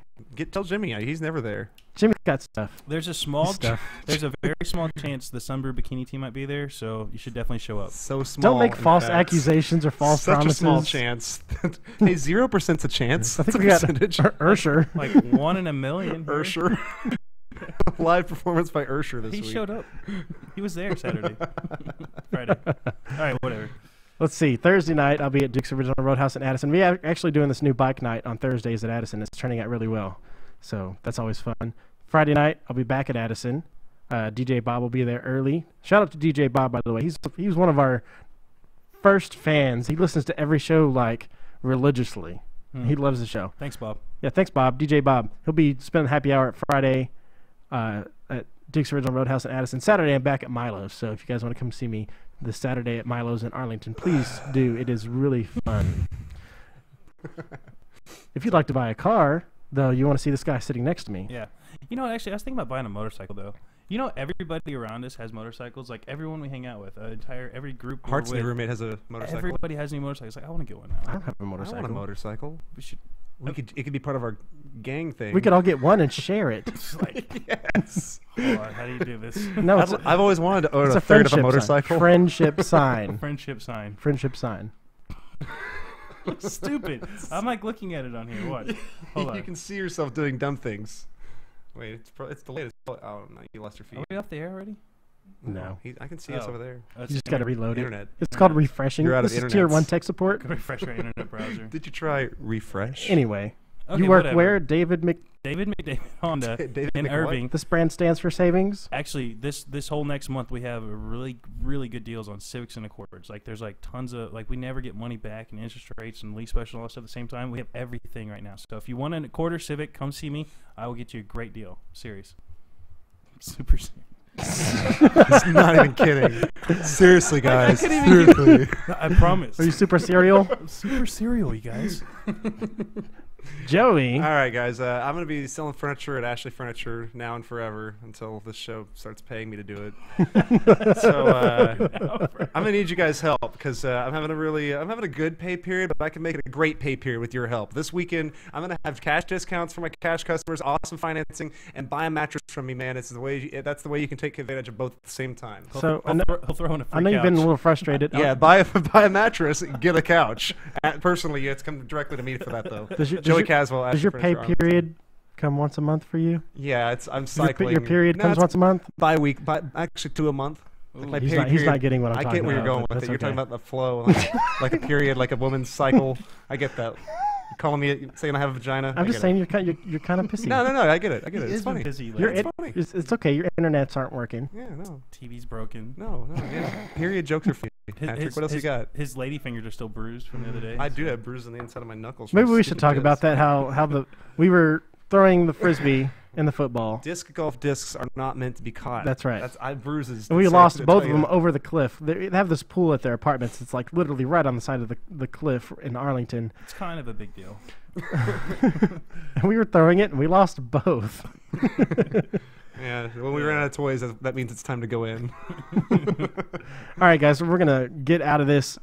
Tell Jimmy. He's never there. Jimmy's got stuff. There's a very small chance the Sunbrew Bikini team might be there, so you should definitely show up. So small. Don't make false accusations or false promises. Such a small chance. Hey, 0%'s a chance. I think we percentage. got Ursher. Like 1 in a million. Ursher. Live performance by Ursher this week. He showed up. He was there Saturday. Friday. All right, whatever. Let's see. Thursday night, I'll be at Duke's Original Roadhouse in Addison. We are actually doing this new bike night on Thursdays at Addison. It's turning out really well, so that's always fun. Friday night, I'll be back at Addison. DJ Bob will be there early. Shout out to DJ Bob, by the way. He was one of our first fans. He listens to every show like religiously. He loves the show. Thanks, Bob. Yeah, thanks, Bob. DJ Bob. He'll be spending happy hour at Friday at Duke's Original Roadhouse in Addison. Saturday, I'm back at Milo's. So if you guys want to come see me this Saturday at Milo's in Arlington, please do. It is really fun. If you'd like to buy a car, though, you want to see this guy sitting next to me. Yeah. You know, actually, I was thinking about buying a motorcycle, though. You know, everybody around us has motorcycles. Like, everyone we hang out with, every group we're Hart's with, new roommate has a motorcycle. Everybody has new motorcycles. Like, I want to get one now. I don't have a motorcycle. I want a motorcycle. We should. It could be part of our gang thing. We could all get one and share it. Yes. Hold on, how do you do this? No, I've always wanted to own it's a third of a motorcycle. Friendship sign. Friendship sign. Friendship sign. Stupid. I'm like looking at it on here. What? Hold on. You can see yourself doing dumb things. Wait, it's the latest. Oh no, you lost your feet. Are we off the air already? No. I can see us over there. You just got to reload internet. it. It's called refreshing. You're out of this is tier 1 tech support. Refresh your internet browser. Did you try refresh? Anyway, Okay, you work whatever. where? David McDavid Honda David in Mc Irving. This brand stands for savings. Actually, this whole next month we have a really good deals on Civics and Accords. Like there's like tons of we never get money back and interest rates and lease special and all that stuff at the same time. We have everything right now. So if you want an Accord or Civic, come see me. I will get you a great deal. Serious. Super serious. It's not even kidding. Seriously, guys. Seriously. No, I promise. Are you super serial? Super serial, you guys. Joey. All right, guys. I'm going to be selling furniture at Ashley Furniture now and forever until this show starts paying me to do it. So I'm going to need you guys' help because I'm having a good pay period, but I can make it a great pay period with your help. This weekend, I'm going to have cash discounts for my cash customers, awesome financing, and buy a mattress from me, man. It's the way. That's the way you can take advantage of both at the same time. So He'll throw in a free I know you've been a couch. little frustrated. Yeah, buy a mattress, get a couch. Personally, it's come directly to me for that though. Joey Caswell. Does your pay period come once a month for you? Yeah, I'm cycling. Your period comes once a month? Actually 2 a month. My He's pay not getting what I'm I talking get where about, you're going but with it. that's You're okay. talking about the flow, like a period, like a woman's cycle. I get that. You're calling me saying I have a vagina. I'm just saying you're kind of pissy. No, I get it. It's funny. Busy, funny. It's okay. Your internets aren't working. Yeah, no. TV's broken. No. Yeah. Period jokes are funny. Patrick, what else you got? His lady fingers are still bruised from the other day. I do have bruises on the inside of my knuckles. Maybe we should talk about that. How we were throwing the frisbee in the football. Disc golf discs are not meant to be caught. That's right. I have bruises. And we so lost I both tell of you them over the cliff. They have this pool at their apartments. It's like literally right on the side of the cliff in Arlington. It's kind of a big deal. And we were throwing it, and we lost both. Yeah, when we ran out of toys, that means it's time to go in. All right, guys, we're going to get out of this.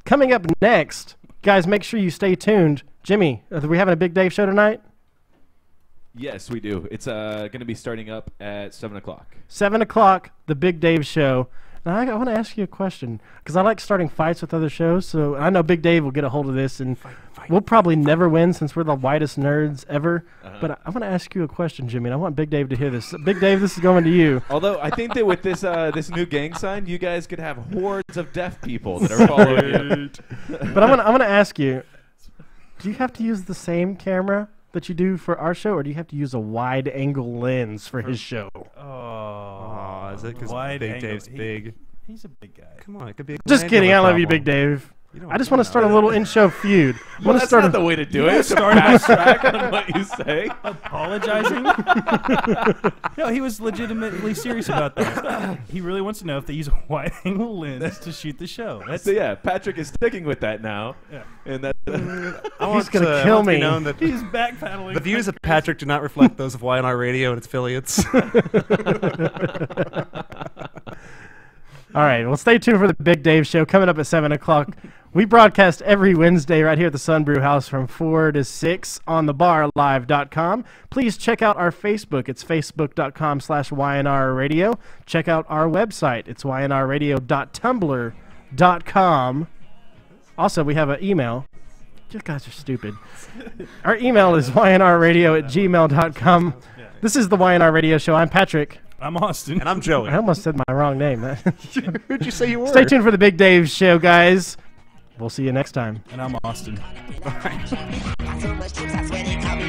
Coming up next, guys, make sure you stay tuned. Jimmy, are we having a Big Dave show tonight? Yes, we do. It's going to be starting up at 7 o'clock. 7 o'clock, the Big Dave show. Now, I want to ask you a question, because I like starting fights with other shows, so I know Big Dave will get a hold of this, and we'll probably never win since we're the whitest nerds ever. But I want to ask you a question, Jimmy, and I want Big Dave to hear this. Big Dave, this is going to you. Although I think that with this this new gang sign, you guys could have hordes of deaf people that are following you. But I'm gonna ask you, do you have to use the same camera that you do for our show, or do you have to use a wide-angle lens for his show? Oh, is it because Wide Big angle. Dave's big? He's a big guy. Come on, it could be a Just kidding. I glandular love you, Big problem. Dave. I just want to start a little in-show feud. I Well, want to that's start not the way to do it. To backtrack on what you say. Apologizing? No, he was legitimately serious about that. He really wants to know if they use a wide-angle lens to shoot the show. So yeah, Patrick is sticking with that now. Yeah. And that He's gonna kill me. Known that He's backpedaling. the views of Patrick do not reflect those of YNR Radio and its affiliates. All right, well, stay tuned for the Big Dave show coming up at 7 o'clock. We broadcast every Wednesday right here at the Sun Brew House from 4 to 6 on thebarlive.com. Please check out our Facebook. It's facebook.com/YNR Radio. Check out our website. It's ynrradio.tumblr.com. Also, we have an email. You guys are stupid. Our email is ynrradio@gmail.com. This is the YNR Radio Show. I'm Patrick. I'm Austin. And I'm Joey. I almost said my wrong name. Who'd you say you were? Stay tuned for the Big Dave show, guys. We'll see you next time. And I'm Austin. So much chips, I swear they call me